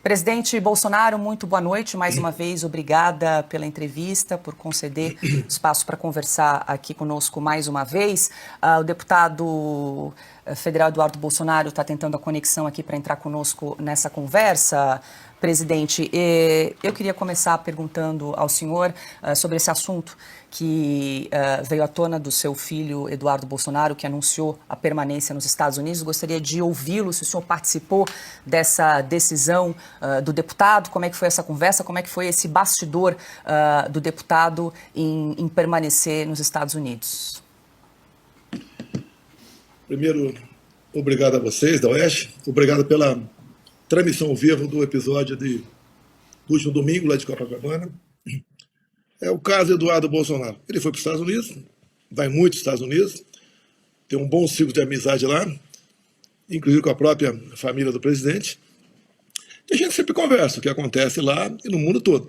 Presidente Bolsonaro, muito boa noite. Mais uma vez, obrigada pela entrevista, por conceder espaço para conversar aqui conosco mais uma vez. O deputado federal Eduardo Bolsonaro está tentando a conexão aqui para entrar conosco nessa conversa. Presidente, eu queria começar perguntando ao senhor sobre esse assunto que veio à tona do seu filho Eduardo Bolsonaro, que anunciou a permanência nos Estados Unidos. Gostaria de ouvi-lo, se o senhor participou dessa decisão do deputado, como é que foi essa conversa, como é que foi esse bastidor do deputado em permanecer nos Estados Unidos. Primeiro, obrigado a vocês, da Oeste, obrigado pela transmissão ao vivo do episódio do último domingo, lá de Copacabana. É o caso Eduardo Bolsonaro. Ele foi para os Estados Unidos, vai muito para os Estados Unidos, tem um bom ciclo de amizade lá, inclusive com a própria família do presidente. E a gente sempre conversa o que acontece lá e no mundo todo.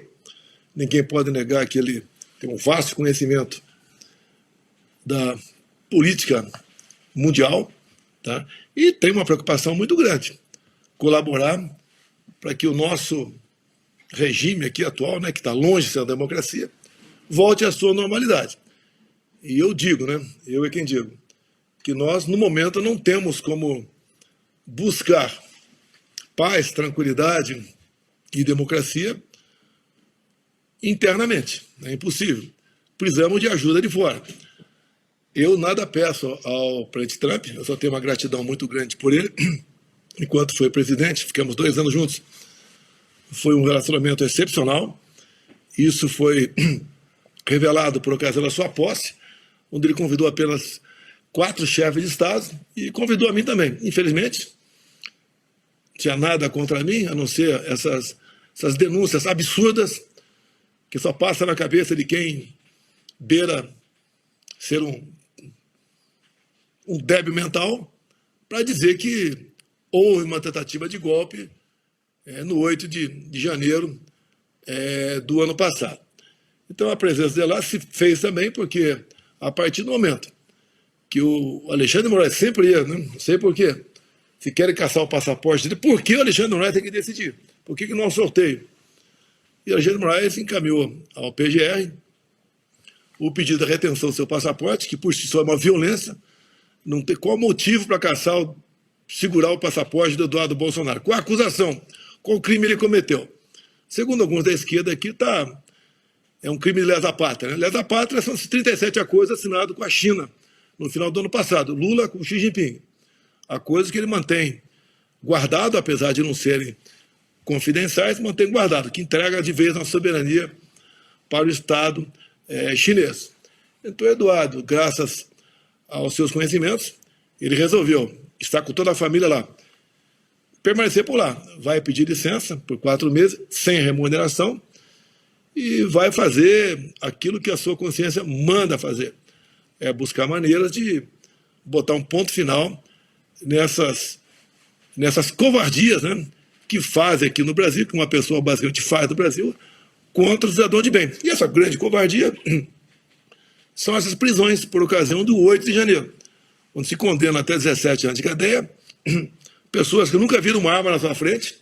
Ninguém pode negar que ele tem um vasto conhecimento da política mundial, tá? E tem uma preocupação muito grande. Colaborar para que o nosso regime aqui atual, né, que está longe de ser a democracia, volte à sua normalidade. E eu digo, né, eu é quem digo, que nós, no momento, não temos como buscar paz, tranquilidade e democracia internamente. É impossível. Precisamos de ajuda de fora. Eu nada peço ao presidente Trump, eu só tenho uma gratidão muito grande por ele. Enquanto foi presidente, ficamos 2 anos juntos. Foi um relacionamento excepcional. Isso foi revelado por ocasião da sua posse, onde ele convidou apenas 4 chefes de Estado e convidou a mim também. Infelizmente, não tinha nada contra mim, a não ser essas denúncias absurdas que só passam na cabeça de quem beira ser um débil mental, para dizer que houve uma tentativa de golpe no 8 de janeiro do ano passado. Então a presença dele lá se fez também porque, a partir do momento que o Alexandre de Moraes sempre ia, né? Não sei por quê, se querem caçar o passaporte dele, por que o Alexandre de Moraes tem que decidir? Por que não é um sorteio? E o Alexandre de Moraes encaminhou ao PGR o pedido de retenção do seu passaporte, que por si só é uma violência, não tem qual motivo para segurar o passaporte do Eduardo Bolsonaro. Qual a acusação? Qual crime ele cometeu? Segundo alguns da esquerda aqui, é um crime de lesa pátria. Né? Lesa pátria são esses 37 acordos assinados com a China no final do ano passado. Lula com Xi Jinping. Acordos que ele mantém guardado, apesar de não serem confidenciais, mantém guardado, que entrega de vez a soberania para o Estado chinês. Então, Eduardo, graças aos seus conhecimentos, ele resolveu estar com toda a família lá, permanecer por lá. Vai pedir licença por 4 meses, sem remuneração, e vai fazer aquilo que a sua consciência manda fazer. É buscar maneiras de botar um ponto final nessas covardias, né, que fazem aqui no Brasil, que uma pessoa basicamente faz no Brasil, contra o cidadão de bem. E essa grande covardia são essas prisões por ocasião do 8 de janeiro, onde se condena até 17 anos de cadeia, pessoas que nunca viram uma arma na sua frente,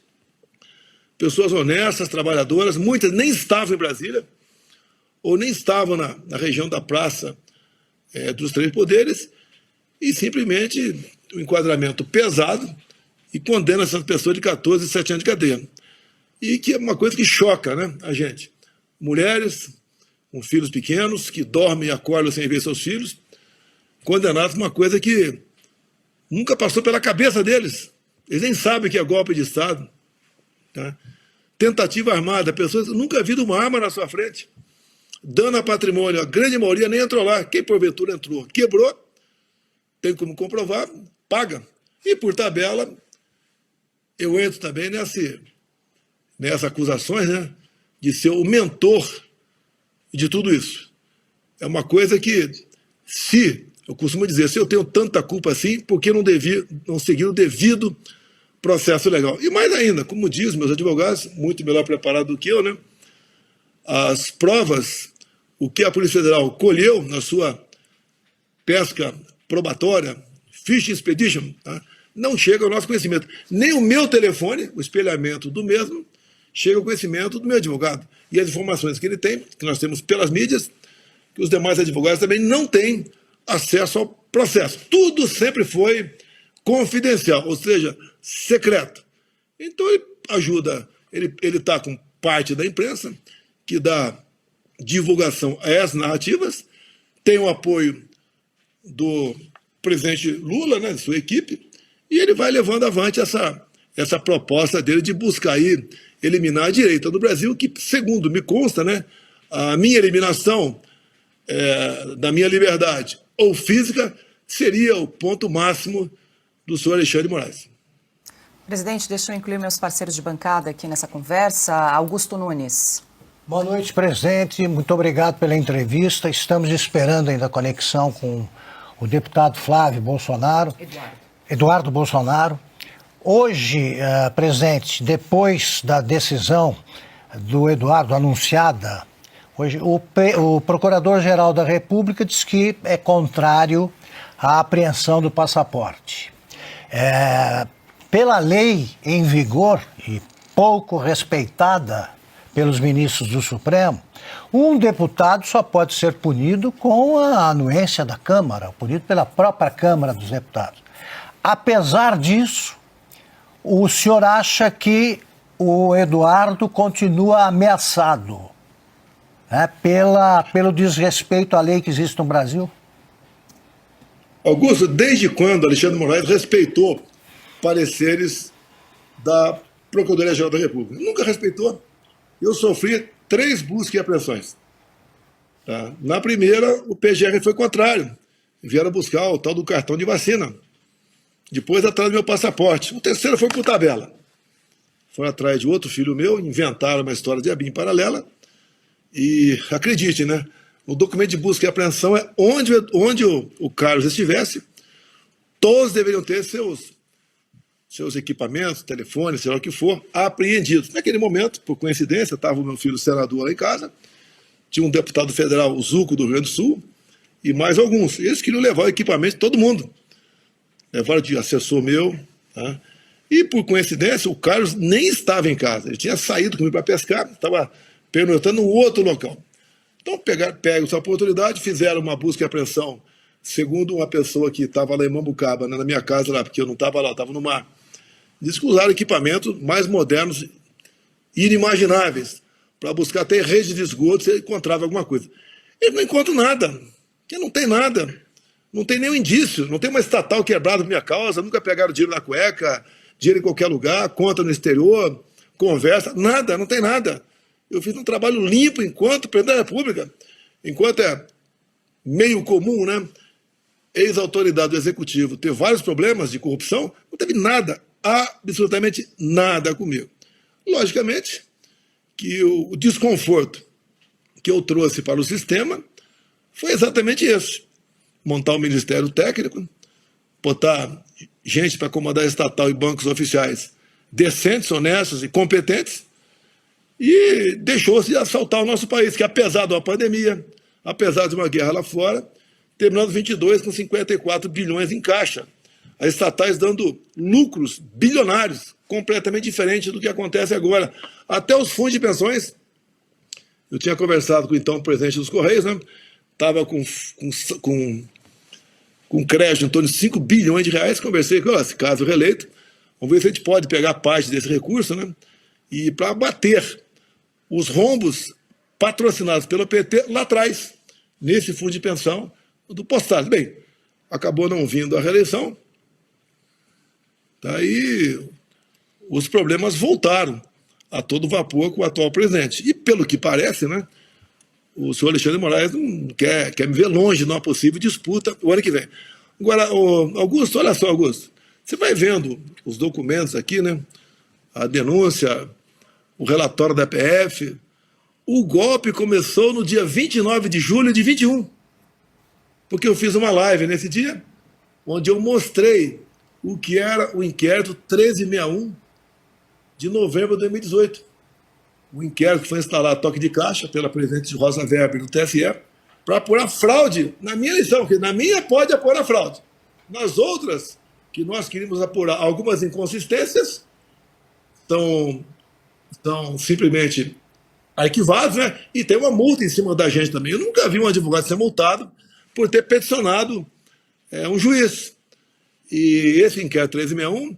pessoas honestas, trabalhadoras, muitas nem estavam em Brasília, ou nem estavam na região da Praça dos Três Poderes, e simplesmente o enquadramento pesado e condena essas pessoas de 14 e 17 anos de cadeia. E que é uma coisa que choca, né, a gente. Mulheres com filhos pequenos, que dormem e acordam sem ver seus filhos, condenados por uma coisa que nunca passou pela cabeça deles. Eles nem sabem que é golpe de Estado. Tá? Tentativa armada, pessoas nunca viram uma arma na sua frente. Dano a patrimônio, a grande maioria nem entrou lá. Quem porventura entrou, quebrou, tem como comprovar, paga. E por tabela, eu entro também nessas acusações, né, de ser o mentor de tudo isso. É uma coisa que, eu costumo dizer, se eu tenho tanta culpa assim, por que não seguir o devido processo legal? E mais ainda, como diz meus advogados, muito melhor preparados do que eu, né, as provas, o que a Polícia Federal colheu na sua pesca probatória, Fishing Expedition, tá? não chega ao nosso conhecimento. Nem o meu telefone, o espelhamento do mesmo, chega ao conhecimento do meu advogado. E as informações que ele tem, que nós temos pelas mídias, que os demais advogados também não têm acesso ao processo. Tudo sempre foi confidencial, ou seja, secreto. Então ele ajuda, ele está com parte da imprensa, que dá divulgação a essas narrativas, tem o apoio do presidente Lula, né, de sua equipe, e ele vai levando avante essa proposta dele de buscar aí eliminar a direita do Brasil, que, segundo me consta, né, a minha eliminação da minha liberdade ou física seria o ponto máximo do senhor Alexandre de Moraes. Presidente, deixa eu incluir meus parceiros de bancada aqui nessa conversa. Augusto Nunes. Boa noite, presidente. Muito obrigado pela entrevista. Estamos esperando ainda a conexão com o deputado Flávio Bolsonaro. Eduardo Bolsonaro. Hoje, presidente, depois da decisão do Eduardo anunciada, hoje o Procurador-Geral da República diz que é contrário à apreensão do passaporte. Pela lei em vigor e pouco respeitada pelos ministros do Supremo, um deputado só pode ser punido com a anuência da Câmara, punido pela própria Câmara dos Deputados. Apesar disso, o senhor acha que o Eduardo continua ameaçado, né, pelo desrespeito à lei que existe no Brasil? Augusto, desde quando Alexandre de Moraes respeitou pareceres da Procuradoria-Geral da República? Nunca respeitou. Eu sofri 3 buscas e apreensões. Tá? Na primeira, o PGR foi contrário. Vieram buscar o tal do cartão de vacina. Depois, atrás do meu passaporte. O terceiro foi por tabela. Foram atrás de outro filho meu, inventaram uma história de ABIN paralela. E, acredite, né? O documento de busca e apreensão é onde o Carlos estivesse, todos deveriam ter seus equipamentos, telefones, sei lá o que for, apreendidos. Naquele momento, por coincidência, estava o meu filho senador lá em casa, tinha um deputado federal, o Zuco, do Rio Grande do Sul, e mais alguns. Eles queriam levar o equipamento de todo mundo. Levaram de assessor meu. Tá? E, por coincidência, o Carlos nem estava em casa. Ele tinha saído comigo para pescar, estava pernoitando em outro local. Então, pegaram essa oportunidade, fizeram uma busca e apreensão, segundo uma pessoa que estava lá em Mambucaba, né, na minha casa lá, porque eu não estava lá, estava no mar. Diz que usaram equipamentos mais modernos e inimagináveis para buscar até rede de esgoto se encontrava alguma coisa. Ele não encontra nada, porque não tem nada, não tem nenhum indício, não tem uma estatal quebrada por minha causa, nunca pegaram dinheiro na cueca, dinheiro em qualquer lugar, conta no exterior, conversa, nada, não tem nada. Eu fiz um trabalho limpo enquanto presidente da República, enquanto é meio comum, né? Ex-autoridade do Executivo ter vários problemas de corrupção, não teve nada, absolutamente nada comigo. Logicamente que o desconforto que eu trouxe para o sistema foi exatamente esse. Montar um ministério técnico, botar gente para comandar estatal e bancos oficiais decentes, honestos e competentes, e deixou-se de assaltar o nosso país, que apesar de uma pandemia, apesar de uma guerra lá fora, terminando 22 com 54 bilhões em caixa. As estatais dando lucros bilionários, completamente diferente do que acontece agora. Até os fundos de pensões, eu tinha conversado com então o presidente dos Correios, né? Estava com crédito em torno de 5 bilhões de reais, conversei com ele, caso reeleito, vamos ver se a gente pode pegar parte desse recurso, né? E para bater os rombos patrocinados pelo PT lá atrás, nesse fundo de pensão do Postales. Bem, acabou não vindo a reeleição, daí os problemas voltaram a todo vapor com o atual presidente. E pelo que parece, né, o senhor Alexandre de Moraes não quer me ver longe numa possível disputa o ano que vem. Agora, Augusto, olha só, Augusto, você vai vendo os documentos aqui, né, a denúncia, o relatório da PF, o golpe começou no dia 29 de julho de 21, porque eu fiz uma live nesse dia, onde eu mostrei o que era o inquérito 1361 de novembro de 2018. O inquérito que foi instalado toque de caixa pela presidente Rosa Weber do TSE para apurar fraude na minha eleição, porque na minha pode apurar fraude. Nas outras, que nós queríamos apurar algumas inconsistências, são simplesmente arquivados, né? E tem uma multa em cima da gente também. Eu nunca vi um advogado ser multado por ter peticionado um juiz. E esse inquérito 1361,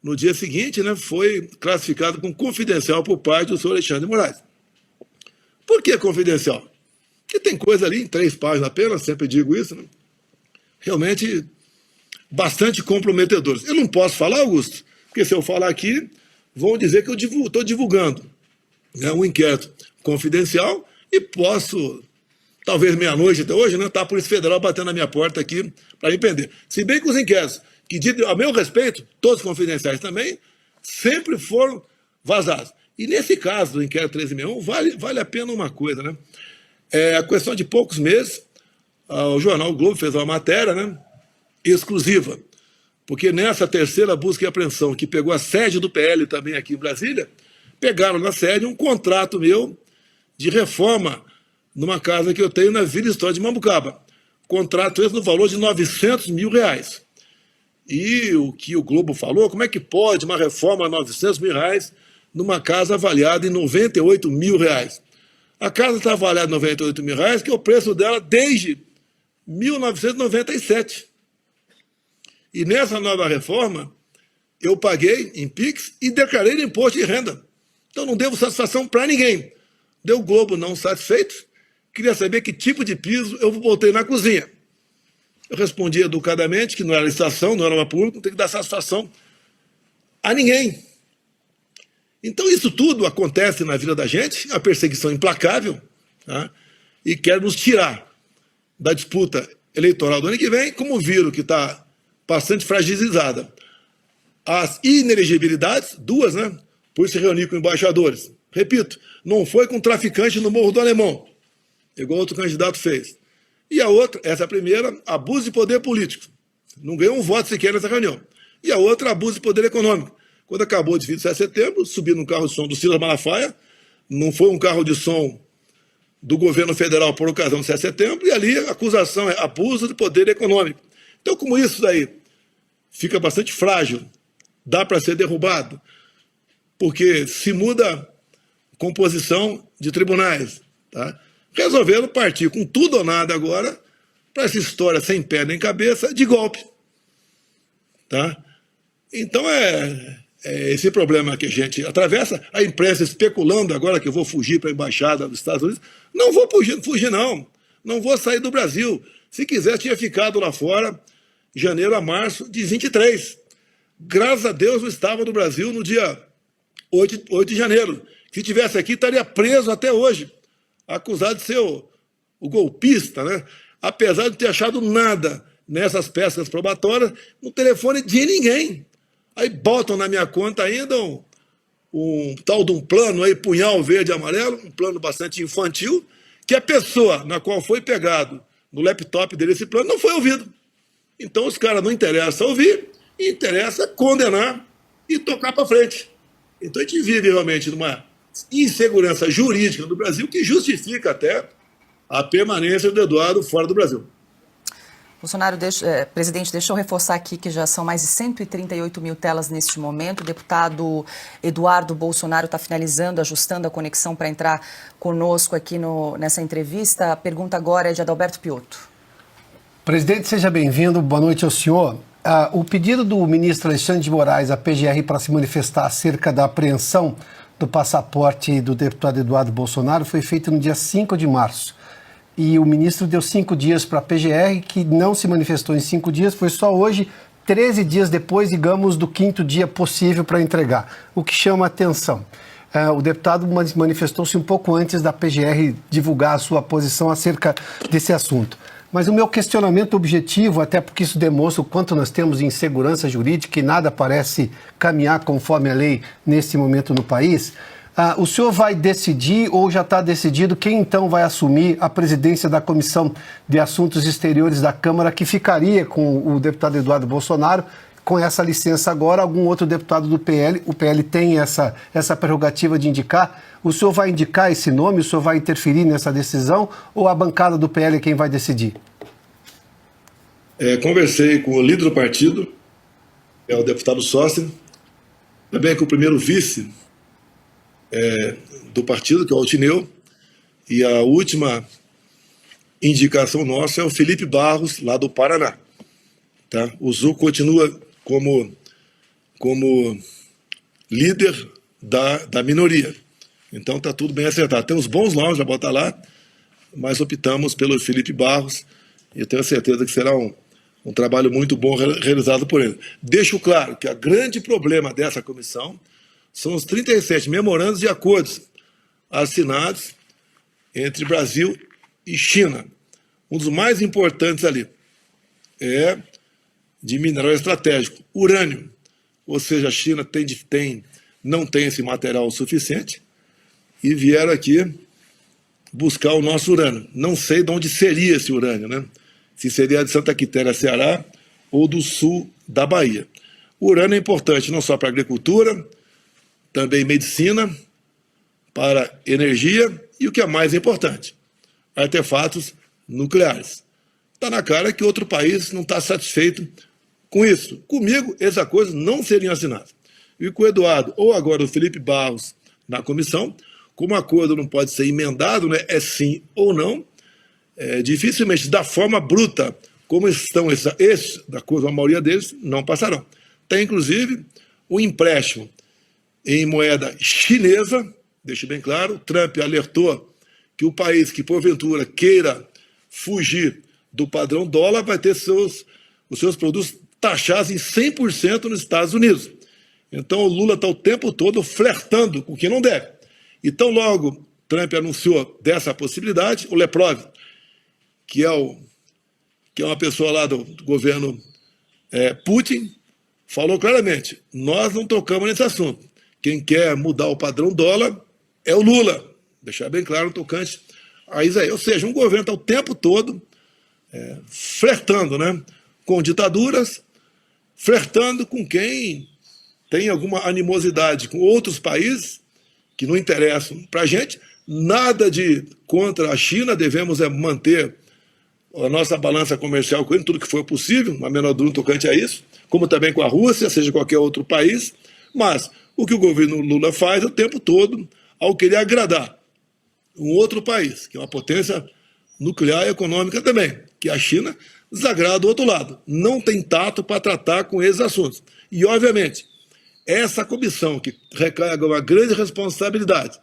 no dia seguinte, né, foi classificado como confidencial por parte do senhor Alexandre de Moraes. Por que confidencial? Porque tem coisa ali em 3 páginas apenas, sempre digo isso, né? Realmente bastante comprometedores. Eu não posso falar, Augusto, porque se eu falar aqui, vão dizer que eu estou divulgando, né, um inquérito confidencial e posso, talvez meia-noite até hoje, né, tá a Polícia Federal batendo na minha porta aqui para me prender. Se bem que os inquéritos, que a meu respeito, todos confidenciais também, sempre foram vazados. E nesse caso do inquérito 1361, vale a pena uma coisa, né? A questão de poucos meses, o jornal o Globo fez uma matéria, né, exclusiva, porque nessa terceira busca e apreensão, que pegou a sede do PL também aqui em Brasília, pegaram na sede um contrato meu de reforma numa casa que eu tenho na Vila História de Mambucaba. Contrato esse no valor de R$900 mil. E o que o Globo falou, como é que pode uma reforma de R$900 mil numa casa avaliada em R$98 mil? A casa está avaliada em R$98 mil, que é o preço dela desde 1997. E nessa nova reforma, eu paguei em PIX e declarei no imposto de renda. Então não devo satisfação para ninguém. Deu o Globo não satisfeito, queria saber que tipo de piso eu botei na cozinha. Eu respondi educadamente que não era licitação, não era uma pública, não tem que dar satisfação a ninguém. Então isso tudo acontece na vida da gente, a perseguição implacável, tá? E quer nos tirar da disputa eleitoral do ano que vem, como viram que está bastante fragilizada. As inelegibilidades, 2, né? Por se reunir com embaixadores. Repito, não foi com traficante no Morro do Alemão, igual outro candidato fez. E a outra, essa primeira, abuso de poder político. Não ganhou um voto sequer nessa reunião. E a outra, abuso de poder econômico. Quando acabou de 27 de setembro, subi no carro de som do Silas Malafaia, não foi um carro de som do governo federal por ocasião do 7 de setembro, e ali a acusação é abuso de poder econômico. Então, como isso daí fica bastante frágil, dá para ser derrubado, porque se muda a composição de tribunais, tá? Resolveram partir com tudo ou nada agora para essa história sem pé nem cabeça de golpe. Tá? Então é esse problema que a gente atravessa, a imprensa especulando agora que eu vou fugir para a embaixada dos Estados Unidos. Não vou fugir não. Não vou sair do Brasil. Se quiser, tinha ficado lá fora de janeiro a março de 23. Graças a Deus não estava no Brasil no dia 8 de janeiro. Se tivesse aqui, estaria preso até hoje, acusado de ser o golpista, né? Apesar de não ter achado nada nessas peças probatórias, no telefone de ninguém. Aí botam na minha conta ainda um tal de um plano aí, punhal verde e amarelo, um plano bastante infantil, que a pessoa na qual foi pegado no laptop dele esse plano não foi ouvido. Então os caras não interessam ouvir, interessa condenar e tocar para frente. Então a gente vive realmente numa insegurança jurídica do Brasil que justifica até a permanência do Eduardo fora do Brasil. Bolsonaro, presidente, deixa eu reforçar aqui que já são mais de 138 mil telas neste momento. O deputado Eduardo Bolsonaro está finalizando, ajustando a conexão para entrar conosco aqui nessa entrevista. A pergunta agora é de Adalberto Piotto. Presidente, seja bem-vindo. Boa noite ao senhor. O pedido do ministro Alexandre de Moraes à PGR para se manifestar acerca da apreensão do passaporte do deputado Eduardo Bolsonaro foi feito no dia 5 de março. E o ministro deu 5 dias para a PGR, que não se manifestou em 5 dias, foi só hoje, 13 dias depois, digamos, do 5º dia possível para entregar, o que chama a atenção. O deputado manifestou-se um pouco antes da PGR divulgar a sua posição acerca desse assunto. Mas o meu questionamento objetivo, até porque isso demonstra o quanto nós temos de insegurança jurídica e nada parece caminhar conforme a lei nesse momento no país, o senhor vai decidir ou já está decidido quem então vai assumir a presidência da Comissão de Assuntos Exteriores da Câmara, que ficaria com o deputado Eduardo Bolsonaro, com essa licença agora, algum outro deputado do PL, o PL tem essa prerrogativa de indicar. O senhor vai indicar esse nome, o senhor vai interferir nessa decisão ou a bancada do PL é quem vai decidir? Conversei com o líder do partido, é o deputado Sócrates, também com o primeiro vice do partido, que é o Altineu, e a última indicação nossa é o Felipe Barros, lá do Paraná. Tá? O Zu continua como líder da minoria. Então está tudo bem acertado. Tem uns bons nomes para botar lá, mas optamos pelo Felipe Barros e eu tenho certeza que será um trabalho muito bom realizado por ele. Deixo claro que o grande problema dessa comissão são os 37 memorandos de acordos assinados entre Brasil e China. Um dos mais importantes ali é de mineral estratégico, urânio. Ou seja, a China não tem esse material suficiente e vieram aqui buscar o nosso urânio. Não sei de onde seria esse urânio, né? Se seria de Santa Quitéria, Ceará, ou do sul da Bahia. O urânio é importante não só para a agricultura, também medicina, para energia e o que é mais importante, artefatos nucleares. Está na cara que outro país não está satisfeito com isso. Comigo, essas coisas não seriam assinadas. E com o Eduardo, ou agora o Felipe Barros, na comissão, como o acordo não pode ser emendado, né, é sim ou não, dificilmente, da forma bruta, como estão da coisa, a maioria deles, não passarão. Tem, inclusive, o empréstimo em moeda chinesa, deixe bem claro, Trump alertou que o país que, porventura, queira fugir do padrão dólar vai ter os seus produtos taxados em 100% nos Estados Unidos. Então, o Lula está o tempo todo flertando com o que não deve. Então, logo, Trump anunciou dessa possibilidade, o Leprov, que é uma pessoa lá do governo Putin, falou claramente, nós não tocamos nesse assunto. Quem quer mudar o padrão dólar é o Lula. Deixar bem claro no tocante a isso aí. Ou seja, um governo está o tempo todo flertando, né, com ditaduras, flertando com quem tem alguma animosidade com outros países que não interessam para a gente. Nada de contra a China, devemos manter a nossa balança comercial com ele, tudo que for possível, a menor dúvida tocante a isso, como também com a Rússia, seja qualquer outro país, mas o que o governo Lula faz o tempo todo, ao querer agradar um outro país, que é uma potência nuclear e econômica também, que é a China, desagrada o outro lado. Não tem tato para tratar com esses assuntos. E, obviamente, essa comissão, que recai agora uma grande responsabilidade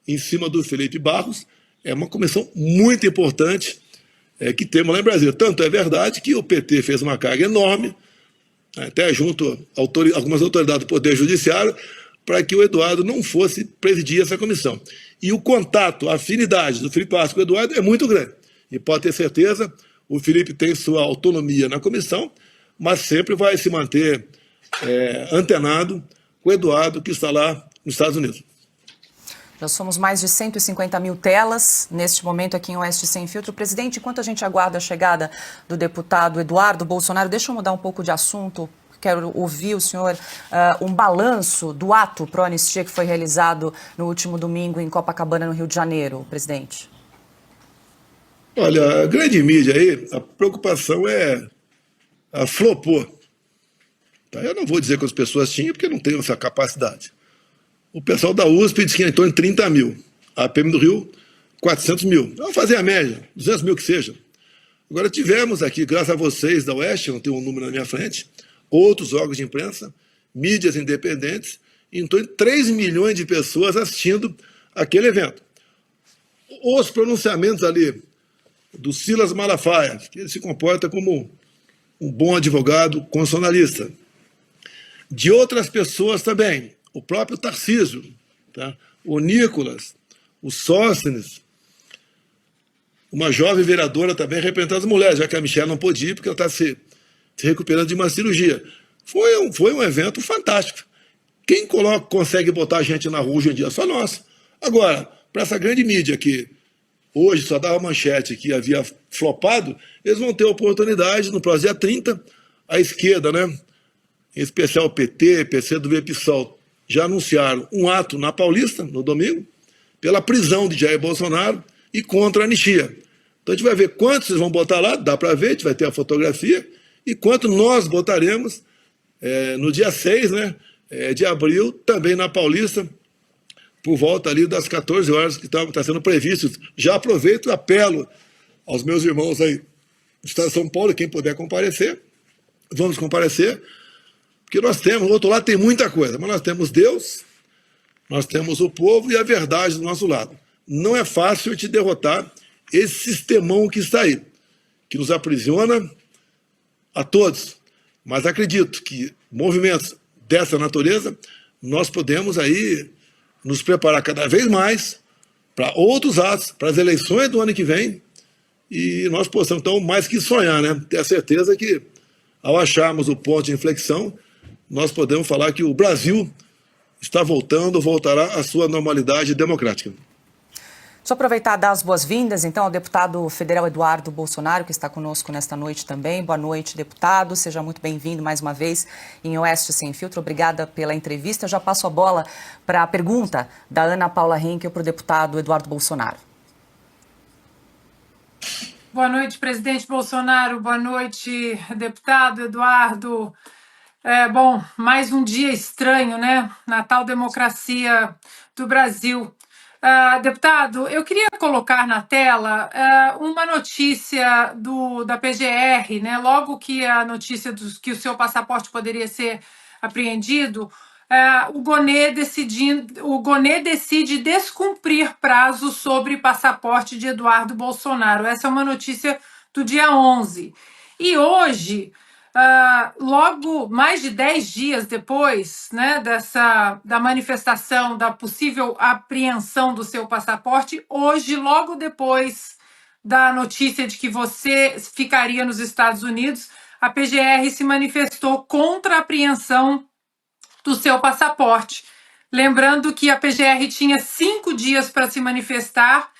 em cima do Felipe Barros, é uma comissão muito importante que temos lá em Brasília. Tanto é verdade que o PT fez uma carga enorme, até junto a algumas autoridades do Poder Judiciário, para que o Eduardo não fosse presidir essa comissão. E o contato, a afinidade do Felipe Barros com o Eduardo é muito grande. E pode ter certeza, o Felipe tem sua autonomia na comissão, mas sempre vai se manter antenado com o Eduardo, que está lá nos Estados Unidos. Já somos mais de 150 mil telas neste momento aqui em Oeste Sem Filtro. Presidente, enquanto a gente aguarda a chegada do deputado Eduardo Bolsonaro, deixa eu mudar um pouco de assunto. Quero ouvir o senhor um balanço do ato pró-anistia que foi realizado no último domingo em Copacabana, no Rio de Janeiro, presidente. Olha, a grande mídia aí, a preocupação flopou. Tá? Eu não vou dizer que as pessoas tinham, porque não tem essa capacidade. O pessoal da USP disse que entrou em 30 mil. A PM do Rio, 400 mil. Vamos fazer a média, 200 mil que seja. Agora tivemos aqui, graças a vocês da Oeste, eu não tenho um número na minha frente, outros órgãos de imprensa, mídias independentes, entrou em 3 milhões de pessoas assistindo aquele evento. Os pronunciamentos ali do Silas Malafaia, que ele se comporta como um bom advogado constitucionalista, de outras pessoas também, o próprio Tarcísio, tá? O Nicolas, o Sóstenes, uma jovem vereadora também representando as mulheres, já que a Michelle não podia ir, porque ela está se recuperando de uma cirurgia. Foi um evento fantástico. Quem consegue botar a gente na rua hoje em dia? Só nós. Agora, para essa grande mídia que hoje só dava manchete que havia flopado, eles vão ter oportunidade no próximo dia 30, a esquerda, né? Em especial o PT, PC do PSOL, já anunciaram um ato na Paulista, no domingo, pela prisão de Jair Bolsonaro e contra a anistia. Então a gente vai ver quantos vocês vão botar lá, dá para ver, a gente vai ter a fotografia, e quanto nós botaremos no dia 6, né, de abril, também na Paulista, por volta ali das 14 horas, que está sendo previsto. Já aproveito e apelo aos meus irmãos aí do Estado de São Paulo, quem puder comparecer, vamos comparecer, porque nós temos, do outro lado tem muita coisa, mas nós temos Deus, nós temos o povo e a verdade do nosso lado. Não é fácil te derrotar esse sistemão que está aí, que nos aprisiona a todos. Mas acredito que movimentos dessa natureza, nós podemos aí nos preparar cada vez mais para outros atos, para as eleições do ano que vem, e nós possamos, então, mais que sonhar, né? Ter a certeza que, ao acharmos o ponto de inflexão, nós podemos falar que o Brasil está voltando, voltará à sua normalidade democrática. Deixa eu aproveitar e dar as boas-vindas, então, ao deputado federal Eduardo Bolsonaro, que está conosco nesta noite também. Boa noite, deputado. Seja muito bem-vindo mais uma vez em Oeste Sem Filtro. Obrigada pela entrevista. Já passo a bola para a pergunta da Ana Paula Henkel para o deputado Eduardo Bolsonaro. Boa noite, presidente Bolsonaro. Boa noite, deputado Eduardo. Bom, mais um dia estranho, né? Na tal democracia do Brasil. Deputado, eu queria colocar na tela uma notícia da PGR, né? Logo que a notícia que o seu passaporte poderia ser apreendido, o Gonê decide descumprir prazo sobre passaporte de Eduardo Bolsonaro. Essa é uma notícia do dia 11. E hoje, logo mais de 10 dias depois, né, da manifestação, da possível apreensão do seu passaporte, hoje, logo depois da notícia de que você ficaria nos Estados Unidos, a PGR se manifestou contra a apreensão do seu passaporte. Lembrando que a PGR tinha 5 dias para se manifestar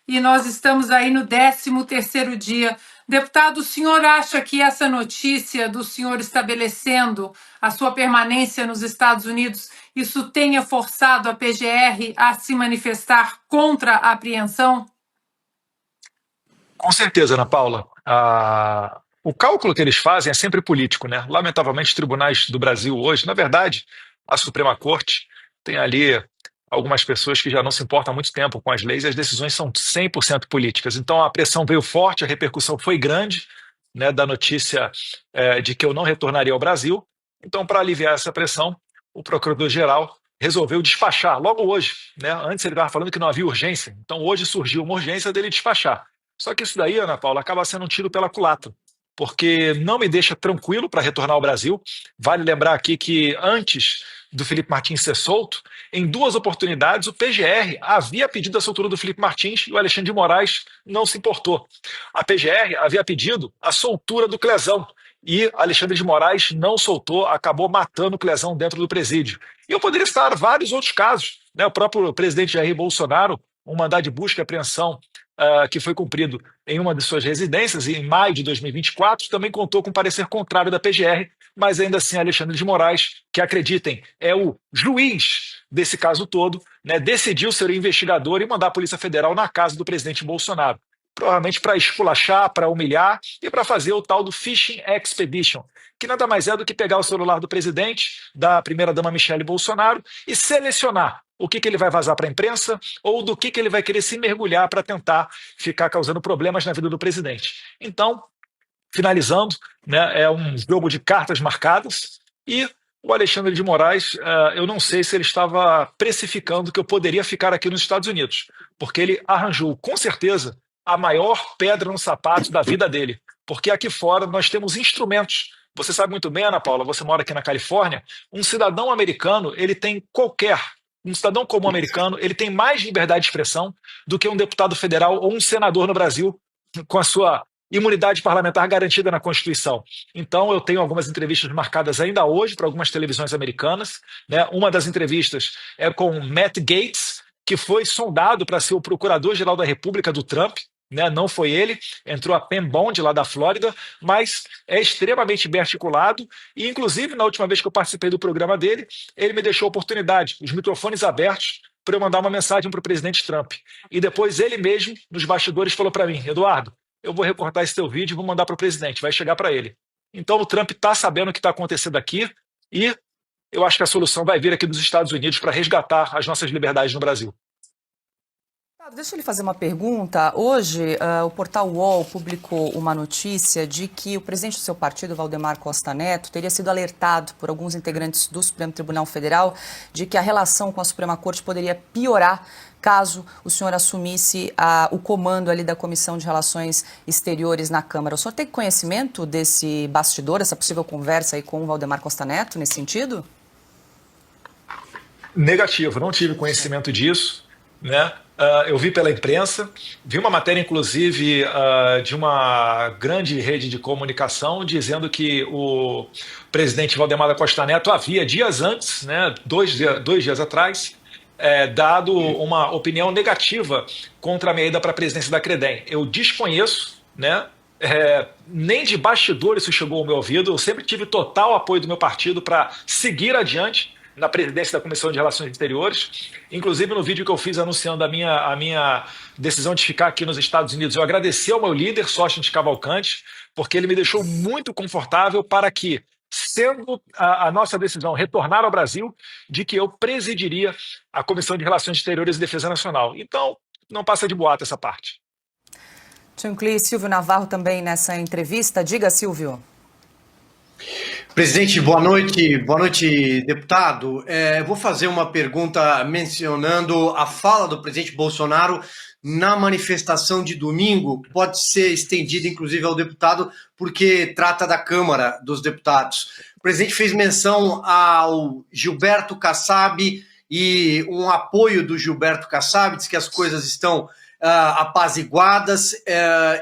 e nós estamos aí no 13º dia. Deputado, o senhor acha que essa notícia do senhor estabelecendo a sua permanência nos Estados Unidos, isso tenha forçado a PGR a se manifestar contra a apreensão? Com certeza, Ana Paula. O cálculo que eles fazem é sempre político, né? Lamentavelmente, os tribunais do Brasil hoje, na verdade, a Suprema Corte tem ali algumas pessoas que já não se importam há muito tempo com as leis e as decisões são 100% políticas. Então, a pressão veio forte, a repercussão foi grande, né, da notícia de que eu não retornaria ao Brasil. Então, para aliviar essa pressão, o Procurador-Geral resolveu despachar logo hoje, né? Antes ele estava falando que não havia urgência, então hoje surgiu uma urgência dele despachar. Só que isso daí, Ana Paula, acaba sendo um tiro pela culatra, porque não me deixa tranquilo para retornar ao Brasil. Vale lembrar aqui que antes do Felipe Martins ser solto, em 2 oportunidades o PGR havia pedido a soltura do Felipe Martins e o Alexandre de Moraes não se importou. A PGR havia pedido a soltura do Clezão e Alexandre de Moraes não soltou, acabou matando o Clezão dentro do presídio. E eu poderia citar vários outros casos, né? O próprio presidente Jair Bolsonaro, um mandado de busca e apreensão que foi cumprido em uma de suas residências, e em maio de 2024, também contou com parecer contrário da PGR, mas ainda assim Alexandre de Moraes, que acreditem, é o juiz desse caso todo, né, decidiu ser o investigador e mandar a Polícia Federal na casa do presidente Bolsonaro. Provavelmente para esculachar, para humilhar e para fazer o tal do Fishing Expedition, que nada mais é do que pegar o celular do presidente, da primeira-dama Michele Bolsonaro, e selecionar o que ele vai vazar para a imprensa ou do que ele vai querer se mergulhar para tentar ficar causando problemas na vida do presidente. Então, finalizando, né, é um jogo de cartas marcadas e o Alexandre de Moraes, eu não sei se ele estava precificando que eu poderia ficar aqui nos Estados Unidos, porque ele arranjou, com certeza, a maior pedra no sapato da vida dele, porque aqui fora nós temos instrumentos. Você sabe muito bem, Ana Paula, você mora aqui na Califórnia, um cidadão americano, um cidadão comum americano, ele tem mais liberdade de expressão do que um deputado federal ou um senador no Brasil, com a sua imunidade parlamentar garantida na Constituição. Então, eu tenho algumas entrevistas marcadas ainda hoje para algumas televisões americanas, né? Uma das entrevistas é com Matt Gaetz, que foi sondado para ser o procurador-geral da República do Trump, né? Não foi ele, entrou a Pam Bondi lá da Flórida, mas é extremamente bem articulado e, inclusive, na última vez que eu participei do programa dele, ele me deixou a oportunidade, os microfones abertos, para eu mandar uma mensagem para o presidente Trump. E depois ele mesmo, nos bastidores, falou para mim: Eduardo, eu vou recortar esse teu vídeo e vou mandar para o presidente, vai chegar para ele. Então o Trump está sabendo o que está acontecendo aqui, E eu acho que a solução vai vir aqui dos Estados Unidos para resgatar as nossas liberdades no Brasil. Deixa eu lhe fazer uma pergunta. Hoje, o portal UOL publicou uma notícia de que o presidente do seu partido, Valdemar Costa Neto, teria sido alertado por alguns integrantes do Supremo Tribunal Federal de que a relação com a Suprema Corte poderia piorar caso o senhor assumisse o comando ali da Comissão de Relações Exteriores na Câmara. O senhor tem conhecimento desse bastidor, essa possível conversa aí com o Valdemar Costa Neto nesse sentido? Negativo, não tive conhecimento disso, né? Eu vi pela imprensa, vi uma matéria, inclusive, de uma grande rede de comunicação dizendo que o presidente Valdemar da Costa Neto havia, dias antes, né, dois dias atrás, dado uma opinião negativa contra a minha ida para a presidência da CREDEM. Eu desconheço, né? Nem de bastidor isso chegou ao meu ouvido. Eu sempre tive total apoio do meu partido para seguir adiante na presidência da Comissão de Relações Exteriores. Inclusive, no vídeo que eu fiz anunciando a minha decisão de ficar aqui nos Estados Unidos, eu agradeci ao meu líder, Sócrates Cavalcante, porque ele me deixou muito confortável para que, sendo a nossa decisão retornar ao Brasil, de que eu presidiria a Comissão de Relações Exteriores e Defesa Nacional. Então, não passa de boato essa parte. Tinha incluir Silvio Navarro também nessa entrevista. Diga, Silvio. Presidente, boa noite. Boa noite, deputado. Vou fazer uma pergunta mencionando a fala do presidente Bolsonaro na manifestação de domingo. Pode ser estendida, inclusive, ao deputado, porque trata da Câmara dos Deputados. O presidente fez menção ao Gilberto Kassab e um apoio do Gilberto Kassab, diz que as coisas estão apaziguadas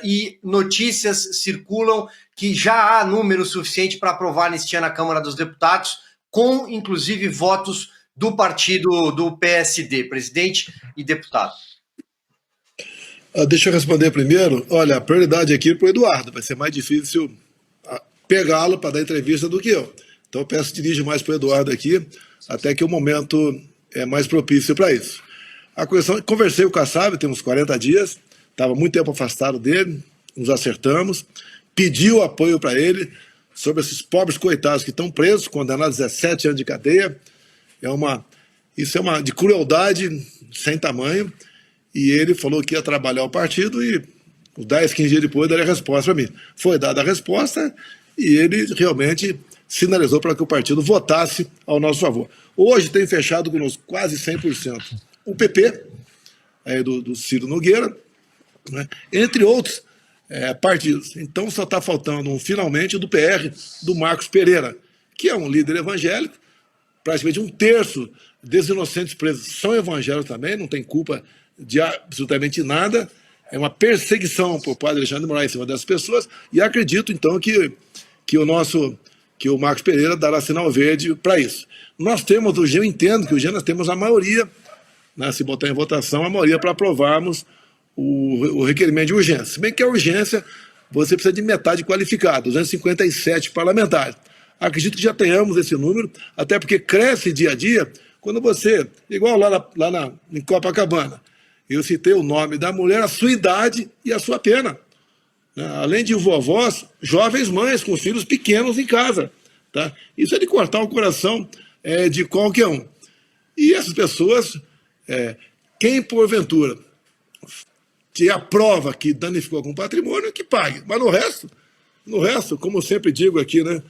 e notícias circulam que já há número suficiente para aprovar a anistia na Câmara dos Deputados, com, inclusive, votos do partido do PSD, presidente e deputado. Deixa eu responder primeiro. Olha, a prioridade aqui é para o Eduardo. Vai ser mais difícil pegá-lo para dar entrevista do que eu. Então eu peço que dirija mais para o Eduardo aqui, até que o momento é mais propício para isso. A questão, conversei com o Kassab, tem uns 40 dias, estava muito tempo afastado dele, nos acertamos, pediu apoio para ele sobre esses pobres coitados que estão presos, condenados a 17 anos de cadeia. Isso é uma de crueldade sem tamanho. E ele falou que ia trabalhar o partido e 10, 15 dias depois daria a resposta para mim. Foi dada a resposta e ele realmente sinalizou para que o partido votasse ao nosso favor. Hoje tem fechado conosco quase 100% o PP, do Ciro Nogueira, né, entre outros partidos. Então só está faltando finalmente do PR, do Marcos Pereira, que é um líder evangélico. Praticamente um terço desses inocentes presos são evangélicos também, não tem culpa de absolutamente nada. É uma perseguição por parte de Alexandre de Moraes em cima dessas pessoas, e acredito então que o Marcos Pereira dará sinal verde para isso. Eu entendo que nós temos a maioria, né, se botar em votação, a maioria para aprovarmos o requerimento de urgência. Se bem que a urgência, você precisa de metade qualificada, 257 parlamentares. Acredito que já tenhamos esse número, até porque cresce dia a dia, quando você, igual lá em Copacabana, eu citei o nome da mulher, a sua idade e a sua pena. Né? Além de vovós, jovens mães com filhos pequenos em casa. Tá? Isso é de cortar o coração de qualquer um. E essas pessoas, quem porventura que a prova que danificou com patrimônio, que pague. Mas no resto, como eu sempre digo aqui, né,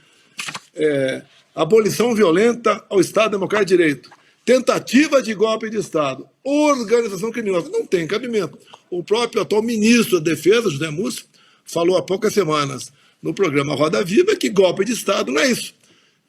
abolição violenta ao Estado Democrático de Direito, tentativa de golpe de Estado, organização criminosa, não tem cabimento. O próprio atual ministro da Defesa, José Múcio, falou há poucas semanas no programa Roda Viva que golpe de Estado não é isso.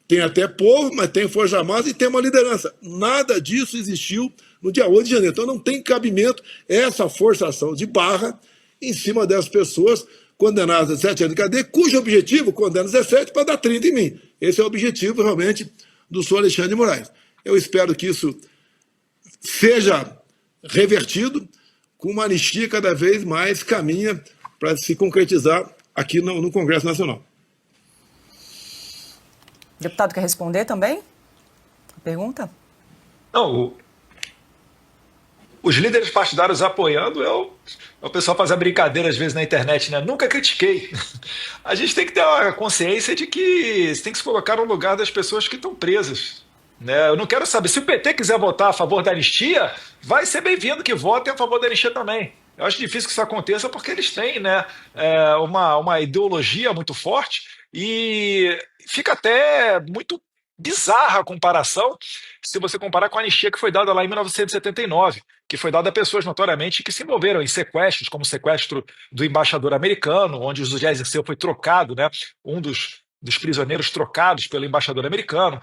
Tem até povo, mas tem Força Armada e tem uma liderança. Nada disso existiu no dia 8 de janeiro. Então não tem cabimento essa forçação de barra em cima dessas pessoas condenadas a 17 anos de cadeia, cujo objetivo, condena 17 para dar 30 em mim. Esse é o objetivo realmente do senhor Alexandre de Moraes. Eu espero que isso seja revertido, com uma anistia cada vez mais caminha para se concretizar aqui no Congresso Nacional. O deputado quer responder também? A pergunta? Não, o os líderes partidários apoiando é o pessoal fazer brincadeira às vezes na internet, né? Nunca critiquei. A gente tem que ter a consciência de que você tem que se colocar no lugar das pessoas que estão presas. Né? Eu não quero saber. Se o PT quiser votar a favor da anistia, vai ser bem-vindo que votem a favor da anistia também. Eu acho difícil que isso aconteça porque eles têm, né, uma ideologia muito forte e fica até muito bizarra a comparação se você comparar com a anistia que foi dada lá em 1979, que foi dada a pessoas notoriamente que se envolveram em sequestros, como o sequestro do embaixador americano, onde o José Dirceu foi trocado, né, um dos prisioneiros trocados pelo embaixador americano,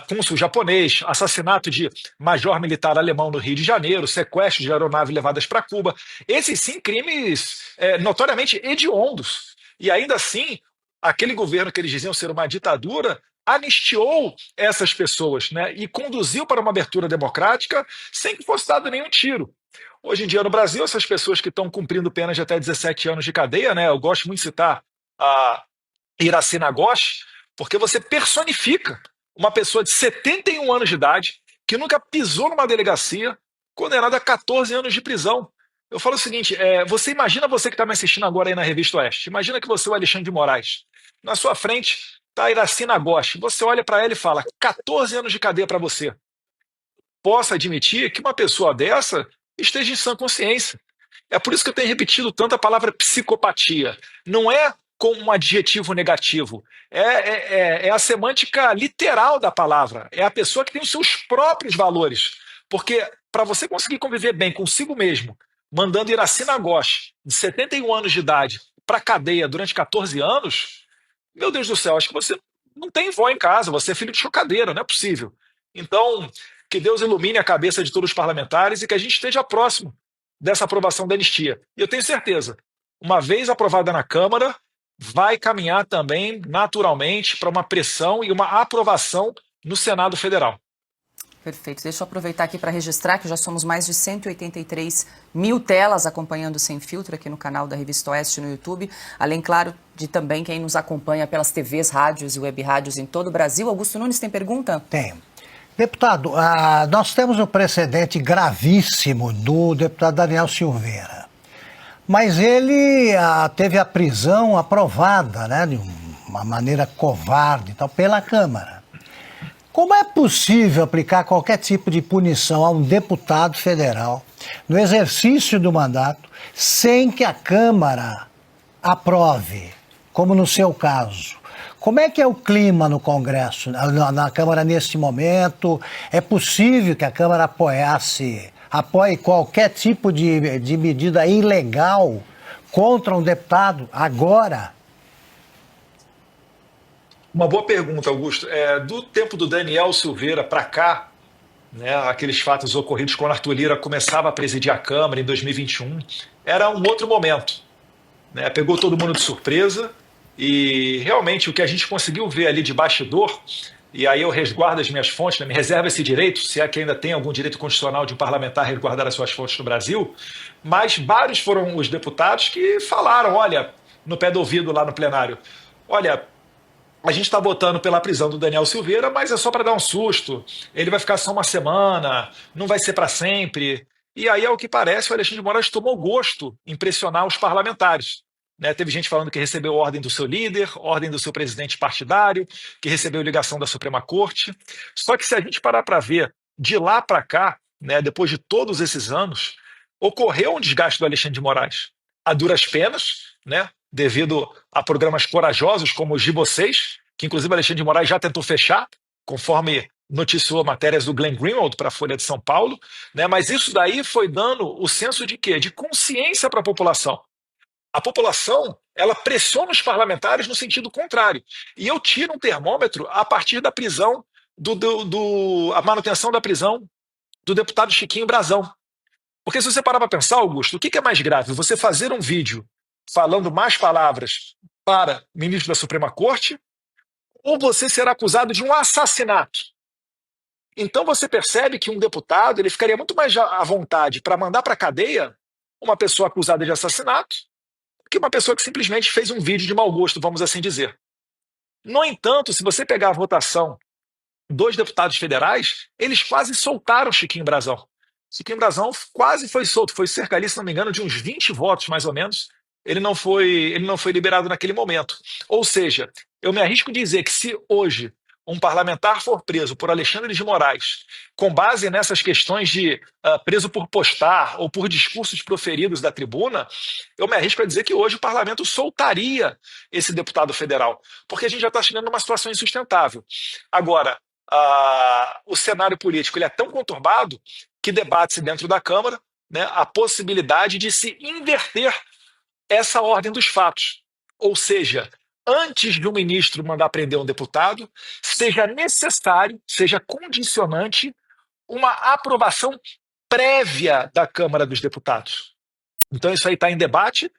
cônsul japonês, assassinato de major militar alemão no Rio de Janeiro, sequestro de aeronaves levadas para Cuba. Esses sim crimes notoriamente hediondos. E ainda assim, aquele governo que eles diziam ser uma ditadura anistiou essas pessoas, né, e conduziu para uma abertura democrática sem que fosse dado nenhum tiro. Hoje em dia, no Brasil, essas pessoas que estão cumprindo penas de até 17 anos de cadeia, né, eu gosto muito de citar a Iracema Gosch, porque você personifica uma pessoa de 71 anos de idade que nunca pisou numa delegacia, condenada a 14 anos de prisão. Eu falo o seguinte, você imagina você que está me assistindo agora aí na Revista Oeste, imagina que você é o Alexandre de Moraes. Na sua frente está a Iracema Gosch, você olha para ela e fala, 14 anos de cadeia para você. Posso admitir que uma pessoa dessa esteja em sã consciência. É por isso que eu tenho repetido tanto a palavra psicopatia. Não é como um adjetivo negativo. É a semântica literal da palavra. É a pessoa que tem os seus próprios valores. Porque para você conseguir conviver bem consigo mesmo, mandando Iracema Gosch, de 71 anos de idade, para a cadeia durante 14 anos, meu Deus do céu, acho que você não tem vó em casa, você é filho de chocadeira, não é possível. Então, que Deus ilumine a cabeça de todos os parlamentares e que a gente esteja próximo dessa aprovação da anistia. E eu tenho certeza, uma vez aprovada na Câmara, vai caminhar também naturalmente para uma pressão e uma aprovação no Senado Federal. Perfeito. Deixa eu aproveitar aqui para registrar que já somos mais de 183 mil telas acompanhando Sem Filtro aqui no canal da Revista Oeste no YouTube. Além, claro, de também quem nos acompanha pelas TVs, rádios e web rádios em todo o Brasil. Augusto Nunes tem pergunta? Tem. Deputado, nós temos um precedente gravíssimo do deputado Daniel Silveira. Mas ele teve a prisão aprovada, né, de uma maneira covarde, então, pela Câmara. Como é possível aplicar qualquer tipo de punição a um deputado federal no exercício do mandato sem que a Câmara aprove, como no seu caso? Como é que é o clima no Congresso, na Câmara neste momento? É possível que a Câmara apoie qualquer tipo de medida ilegal contra um deputado agora? Uma boa pergunta, Augusto. Do tempo do Daniel Silveira para cá, né, aqueles fatos ocorridos quando Arthur Lira começava a presidir a Câmara em 2021, era um outro momento. Né? Pegou todo mundo de surpresa e realmente o que a gente conseguiu ver ali de bastidor, e aí eu resguardo as minhas fontes, né, me reservo esse direito, se é que ainda tem algum direito constitucional de um parlamentar resguardar as suas fontes no Brasil, mas vários foram os deputados que falaram, olha, no pé do ouvido lá no plenário, olha, a gente está votando pela prisão do Daniel Silveira, mas é só para dar um susto. Ele vai ficar só uma semana, não vai ser para sempre. E aí, ao que parece, o Alexandre de Moraes tomou gosto em pressionar os parlamentares. Né? Teve gente falando que recebeu ordem do seu líder, ordem do seu presidente partidário, que recebeu ligação da Suprema Corte. Só que se a gente parar para ver de lá para cá, né, depois de todos esses anos, ocorreu um desgaste do Alexandre de Moraes. A duras penas, né? Devido a programas corajosos como os de vocês, que inclusive Alexandre de Moraes já tentou fechar, conforme noticiou matérias do Glenn Greenwald para a Folha de São Paulo, né? Mas isso daí foi dando o senso de quê? De consciência para a população. A população, ela pressiona os parlamentares no sentido contrário. E eu tiro um termômetro a partir da prisão, a manutenção da prisão do deputado Chiquinho Brazão. Porque se você parar para pensar, Augusto, o que é mais grave? Você fazer um vídeo falando más palavras para o ministro da Suprema Corte, ou você será acusado de um assassinato. Então você percebe que um deputado ele ficaria muito mais à vontade para mandar para a cadeia uma pessoa acusada de assassinato do que uma pessoa que simplesmente fez um vídeo de mau gosto, vamos assim dizer. No entanto, se você pegar a votação dos deputados federais, eles quase soltaram Chiquinho Brazão. Chiquinho Brazão quase foi solto, foi cerca ali, se não me engano, de uns 20 votos, mais ou menos. Ele não foi liberado naquele momento. Ou seja, eu me arrisco a dizer que se hoje um parlamentar for preso por Alexandre de Moraes, com base nessas questões de preso por postar ou por discursos proferidos da tribuna, eu me arrisco a dizer que hoje o parlamento soltaria esse deputado federal, porque a gente já está chegando numa situação insustentável. Agora, o cenário político ele é tão conturbado que debate-se dentro da Câmara, né, a possibilidade de se inverter essa ordem dos fatos. Ou seja, antes de um ministro mandar prender um deputado, seja necessário, seja condicionante, uma aprovação prévia da Câmara dos Deputados. Então isso aí está em debate,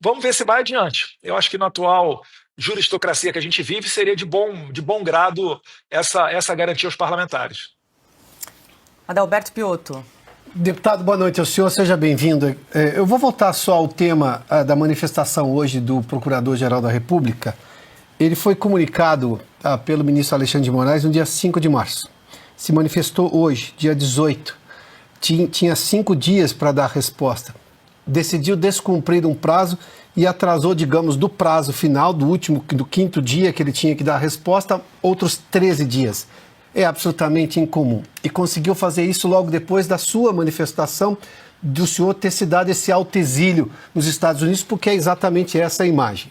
vamos ver se vai adiante. Eu acho que na atual juristocracia que a gente vive, seria de bom grado essa garantia aos parlamentares. Adalberto Piotto. Deputado, boa noite ao senhor, seja bem-vindo. Eu vou voltar só ao tema da manifestação hoje do Procurador-Geral da República. Ele foi comunicado pelo ministro Alexandre de Moraes no dia 5 de março. Se manifestou hoje, dia 18. Tinha 5 dias para dar resposta. Decidiu descumprir um prazo e atrasou, digamos, do prazo final, do 5º dia que ele tinha que dar a resposta, outros 13 dias. É absolutamente incomum. E conseguiu fazer isso logo depois da sua manifestação, do senhor ter se dado esse autoexílio nos Estados Unidos, porque é exatamente essa a imagem.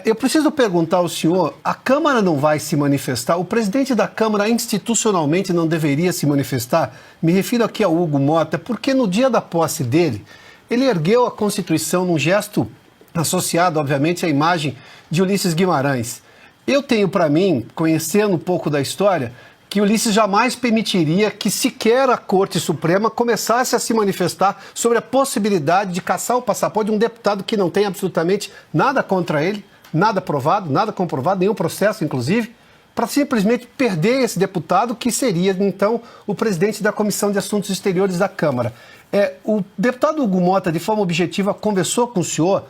Eu preciso perguntar ao senhor, a Câmara não vai se manifestar? O presidente da Câmara institucionalmente não deveria se manifestar? Me refiro aqui ao Hugo Mota, porque no dia da posse dele, ele ergueu a Constituição num gesto associado, obviamente, à imagem de Ulisses Guimarães. Eu tenho para mim, conhecendo um pouco da história, que Ulisses jamais permitiria que sequer a Corte Suprema começasse a se manifestar sobre a possibilidade de cassar o passaporte de um deputado que não tem absolutamente nada contra ele, nada provado, nada comprovado, nenhum processo, inclusive, para simplesmente perder esse deputado que seria, então, o presidente da Comissão de Assuntos Exteriores da Câmara. O deputado Hugo Mota, de forma objetiva, conversou com o senhor,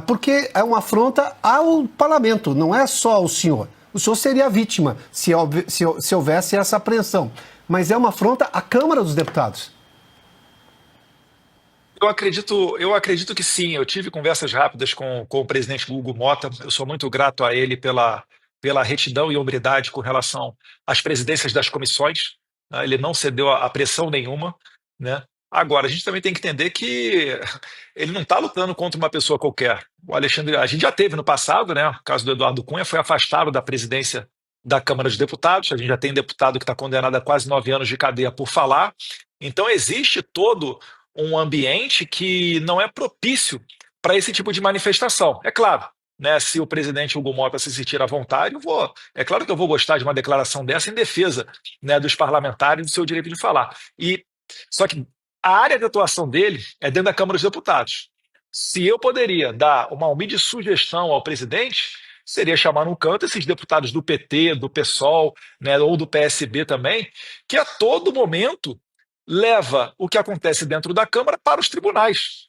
porque é uma afronta ao parlamento, não é só ao senhor. O senhor seria a vítima se houvesse essa apreensão. Mas é uma afronta à Câmara dos Deputados. Eu acredito que sim. Eu tive conversas rápidas com o presidente Hugo Mota. Eu sou muito grato a ele pela retidão e hombridade com relação às presidências das comissões. Ele não cedeu a pressão nenhuma, né? Agora, a gente também tem que entender que ele não está lutando contra uma pessoa qualquer. O Alexandre, a gente já teve no passado, né? O caso do Eduardo Cunha foi afastado da presidência da Câmara dos Deputados. A gente já tem deputado que está condenado a quase 9 anos de cadeia por falar. Então, existe todo um ambiente que não é propício para esse tipo de manifestação. É claro, né, se o presidente Hugo Mota se sentir à vontade, é claro que eu vou gostar de uma declaração dessa em defesa, né, dos parlamentares e do seu direito de falar. Só que a área de atuação dele é dentro da Câmara dos Deputados. Se eu poderia dar uma humilde sugestão ao presidente, seria chamar num canto esses deputados do PT, do PSOL, né, ou do PSB também, que a todo momento leva o que acontece dentro da Câmara para os tribunais.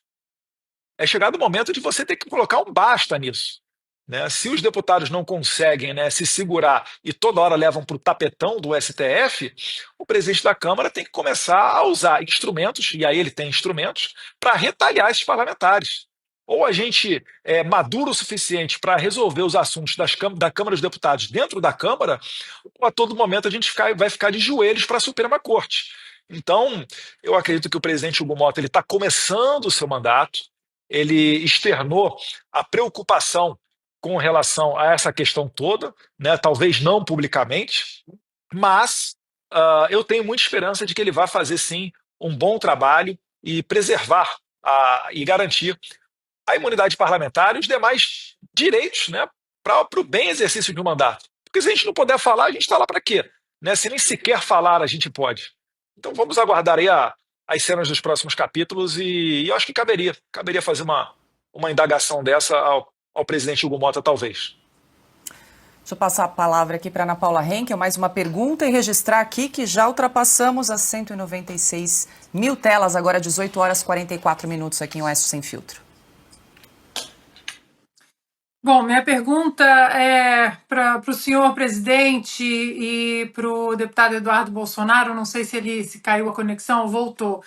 É chegado o momento de você ter que colocar um basta nisso. Né? Se os deputados não conseguem, né, se segurar e toda hora levam para o tapetão do STF, o presidente da Câmara tem que começar a usar instrumentos, e aí ele tem instrumentos, para retalhar esses parlamentares. Ou a gente é maduro o suficiente para resolver os assuntos da Câmara dos Deputados dentro da Câmara, ou a todo momento a gente vai ficar de joelhos para a Suprema Corte. Então, eu acredito que o presidente Hugo Mota está começando o seu mandato, ele externou a preocupação com relação a essa questão toda, né? Talvez não publicamente, mas eu tenho muita esperança de que ele vai fazer, sim, um bom trabalho e preservar e garantir a imunidade parlamentar e os demais direitos, né, para o bem exercício de um mandato. Porque se a gente não puder falar, a gente está lá para quê? Né? Se nem sequer falar, a gente pode. Então vamos aguardar aí as cenas dos próximos capítulos e eu acho que caberia fazer uma indagação dessa ao presidente Hugo Mota, talvez. Deixa eu passar a palavra aqui para Ana Paula Henkel, mais uma pergunta e registrar aqui que já ultrapassamos as 196 mil telas, agora 18 horas e 44 minutos aqui em Oeste Sem Filtro. Bom, minha pergunta é para o senhor presidente e para o deputado Eduardo Bolsonaro. Não sei se caiu a conexão ou voltou.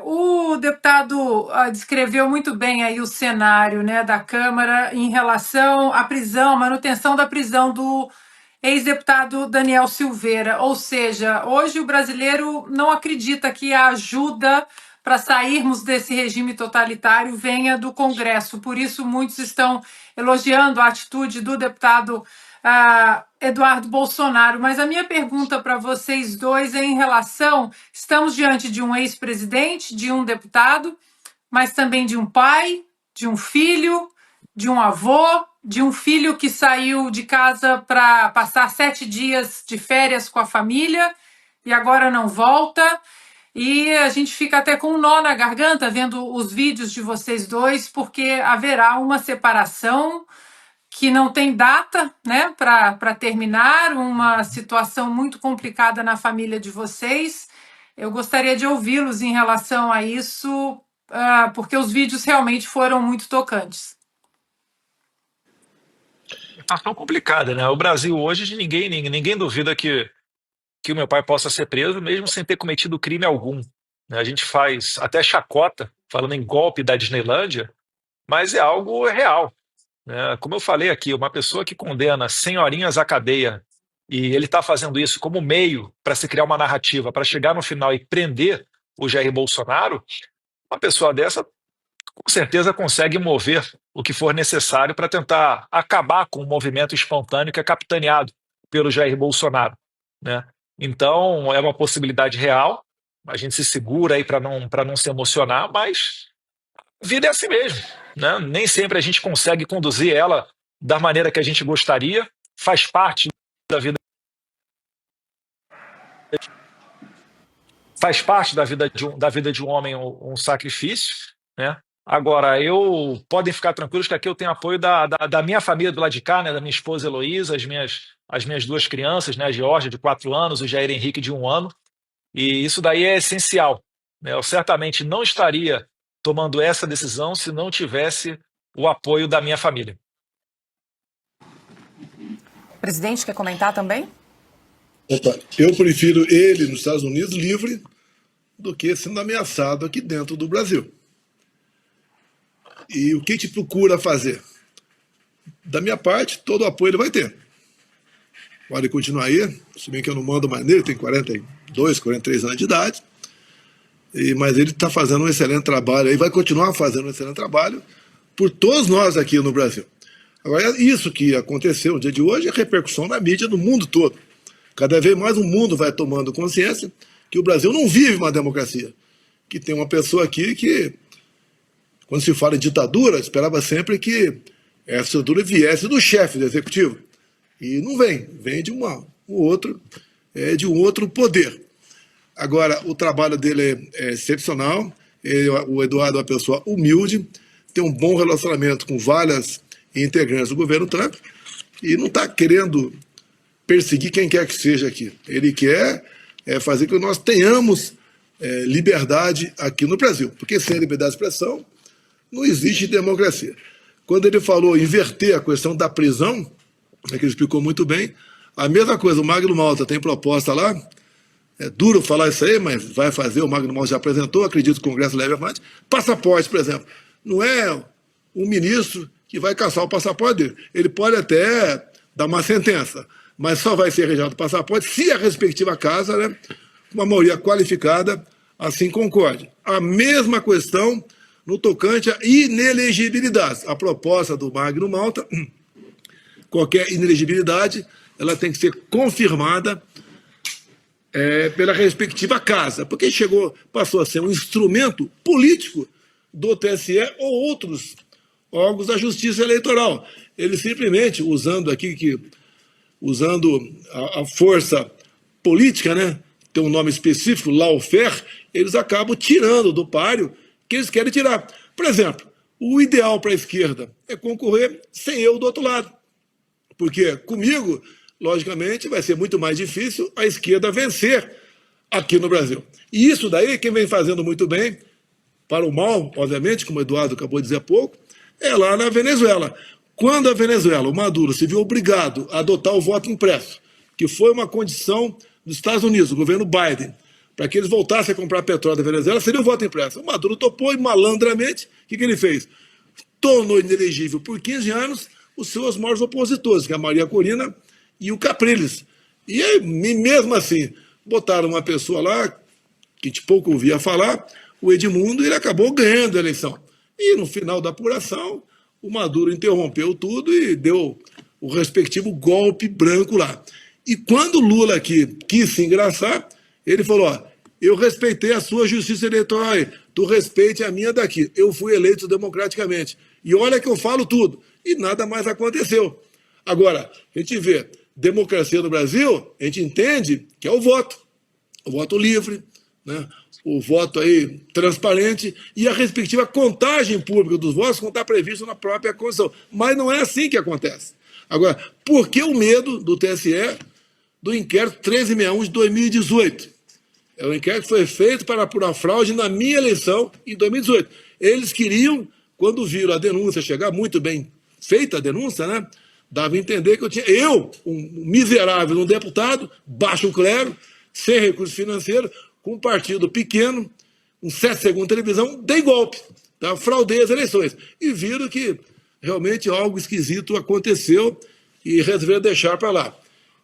O deputado descreveu muito bem aí o cenário, né, da Câmara em relação à prisão, manutenção da prisão do ex-deputado Daniel Silveira. Ou seja, hoje o brasileiro não acredita que a ajuda para sairmos desse regime totalitário venha do Congresso. Por isso, muitos estão elogiando a atitude do deputado Eduardo Bolsonaro. Mas a minha pergunta para vocês dois é em relação... Estamos diante de um ex-presidente, de um deputado, mas também de um pai, de um filho, de um avô, de um filho que saiu de casa para passar 7 dias de férias com a família e agora não volta. E a gente fica até com um nó na garganta vendo os vídeos de vocês dois, porque haverá uma separação que não tem data, né, para terminar, uma situação muito complicada na família de vocês. Eu gostaria de ouvi-los em relação a isso, porque os vídeos realmente foram muito tocantes. Situação complicada, né? O Brasil hoje, ninguém duvida que o meu pai possa ser preso, mesmo sem ter cometido crime algum, né? A gente faz até chacota, falando em golpe da Disneylândia, mas é algo real, né? Como eu falei aqui, uma pessoa que condena senhorinhas à cadeia e ele está fazendo isso como meio para se criar uma narrativa, para chegar no final e prender o Jair Bolsonaro, uma pessoa dessa com certeza consegue mover o que for necessário para tentar acabar com o movimento espontâneo que é capitaneado pelo Jair Bolsonaro, né? Então, é uma possibilidade real, a gente se segura aí para não se emocionar, mas a vida é assim mesmo, né? Nem sempre a gente consegue conduzir ela da maneira que a gente gostaria, faz parte da vida, da vida de um homem um sacrifício, né? Agora, podem ficar tranquilos que aqui eu tenho apoio da minha família do lado de cá, né, da minha esposa Heloísa, as minhas 2 crianças, né, a Georgia, de 4 anos, o Jair Henrique, de 1 ano, e isso daí é essencial, né? Eu certamente não estaria tomando essa decisão se não tivesse o apoio da minha família. O presidente quer comentar também? Opa, eu prefiro ele nos Estados Unidos livre do que sendo ameaçado aqui dentro do Brasil. E o que a gente procura fazer? Da minha parte, todo o apoio ele vai ter. Pode continuar aí, se bem que eu não mando mais nele, tem 42, 43 anos de idade, mas ele está fazendo um excelente trabalho, e vai continuar fazendo um excelente trabalho por todos nós aqui no Brasil. Agora, isso que aconteceu no dia de hoje é repercussão na mídia do mundo todo. Cada vez mais o mundo vai tomando consciência que o Brasil não vive uma democracia, que tem uma pessoa aqui que, quando se fala em ditadura, esperava sempre que essa ditadura viesse do chefe do executivo. E não vem de um outro poder. Agora, o trabalho dele é excepcional, o Eduardo é uma pessoa humilde, tem um bom relacionamento com várias integrantes do governo Trump e não está querendo perseguir quem quer que seja aqui. Ele quer fazer com que nós tenhamos liberdade aqui no Brasil, porque sem liberdade de expressão não existe democracia. Quando ele falou inverter a questão da prisão, que ele explicou muito bem, a mesma coisa, o Magno Malta tem proposta lá, é duro falar isso aí, mas vai fazer, o Magno Malta já apresentou, acredito que o Congresso leve avante, passaporte, por exemplo. Não é um ministro que vai caçar o passaporte dele. Ele pode até dar uma sentença, mas só vai ser rejeitado o passaporte se a respectiva casa, né, uma maioria qualificada, assim concorde. A mesma questão no tocante à inelegibilidade. A proposta do Magno Malta, qualquer inelegibilidade, ela tem que ser confirmada pela respectiva casa, porque passou a ser um instrumento político do TSE ou outros órgãos da Justiça Eleitoral. Ele simplesmente, usando a força política, né, tem um nome específico, lawfare, eles acabam tirando do páreo que eles querem tirar. Por exemplo, o ideal para a esquerda é concorrer sem eu do outro lado. Porque comigo, logicamente, vai ser muito mais difícil a esquerda vencer aqui no Brasil. E isso daí, quem vem fazendo muito bem, para o mal, obviamente, como o Eduardo acabou de dizer há pouco, é lá na Venezuela. Quando a Venezuela, o Maduro, se viu obrigado a adotar o voto impresso, que foi uma condição dos Estados Unidos, o governo Biden, para que eles voltassem a comprar petróleo da Venezuela, seria o voto impresso. O Maduro topou e, malandramente, o que ele fez? Tornou inelegível por 15 anos os seus maiores opositores, que é a Maria Corina e o Capriles. E aí, mesmo assim, botaram uma pessoa lá, que de pouco ouvia falar, o Edmundo, e ele acabou ganhando a eleição. E no final da apuração, o Maduro interrompeu tudo e deu o respectivo golpe branco lá. E quando o Lula aqui quis se engraçar, ele falou, ó, eu respeitei a sua justiça eleitoral aí, tu respeite a minha daqui. Eu fui eleito democraticamente. E olha que eu falo tudo. E nada mais aconteceu. Agora, a gente vê, democracia no Brasil, a gente entende que é o voto livre, né? O voto aí transparente e a respectiva contagem pública dos votos, como está previsto na própria Constituição. Mas não é assim que acontece. Agora, por que o medo do TSE do inquérito 1361 de 2018? É um inquérito que foi feito para apurar fraude na minha eleição em 2018. Eles queriam, quando viram a denúncia chegar, muito bem feita a denúncia, né? Dava a entender que eu, um miserável, um deputado, baixo clero, sem recursos financeiros, com um partido pequeno, um 7 segundos de televisão, dei golpe, tá? Fraudei as eleições. E viram que realmente algo esquisito aconteceu e resolveram deixar para lá.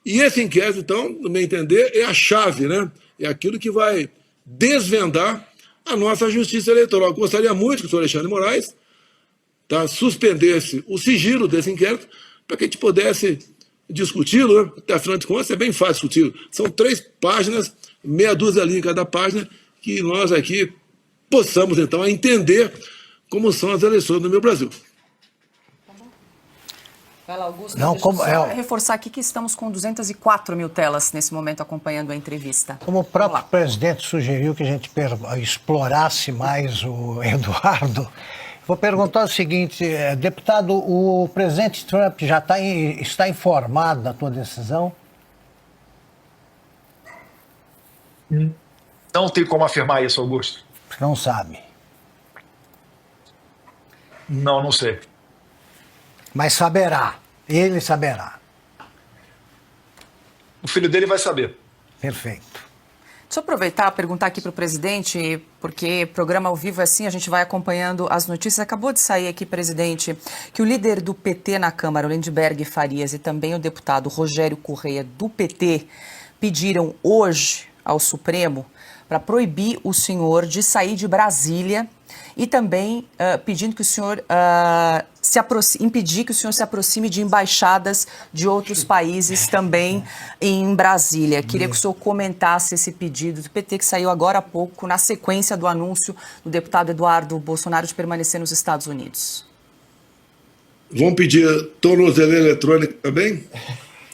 E esse inquérito, então, no meu entender, é a chave, né? É aquilo que vai desvendar a nossa justiça eleitoral. Eu gostaria muito que o senhor Alexandre de Moraes, tá, suspendesse o sigilo desse inquérito para que a gente pudesse discuti-lo, né? Até afinal de contas é bem fácil discuti-lo. São 3 páginas, meia dúzia ali em cada página, que nós aqui possamos, então, entender como são as eleições no meu Brasil. Vai lá, Augusto, não, deixa eu como só reforçar aqui que estamos com 204 mil telas nesse momento acompanhando a entrevista. Como o próprio presidente sugeriu que a gente explorasse mais o Eduardo, vou perguntar o seguinte, deputado, o presidente Trump já está informado da tua decisão? Não tem como afirmar isso, Augusto. Não sabe. Não sei. Mas saberá. Ele saberá. O filho dele vai saber. Perfeito. Deixa eu aproveitar e perguntar aqui para o presidente, porque programa ao vivo é assim, a gente vai acompanhando as notícias. Acabou de sair aqui, presidente, que o líder do PT na Câmara, o Lindbergh Farias, e também o deputado Rogério Correia, do PT, pediram hoje ao Supremo para proibir o senhor de sair de Brasília e também pedindo que o senhor impedir que o senhor se aproxime de embaixadas de outros países também em Brasília. Queria que o senhor comentasse esse pedido do PT que saiu agora há pouco, na sequência do anúncio do deputado Eduardo Bolsonaro de permanecer nos Estados Unidos. Vão pedir tornozeleira eletrônica também?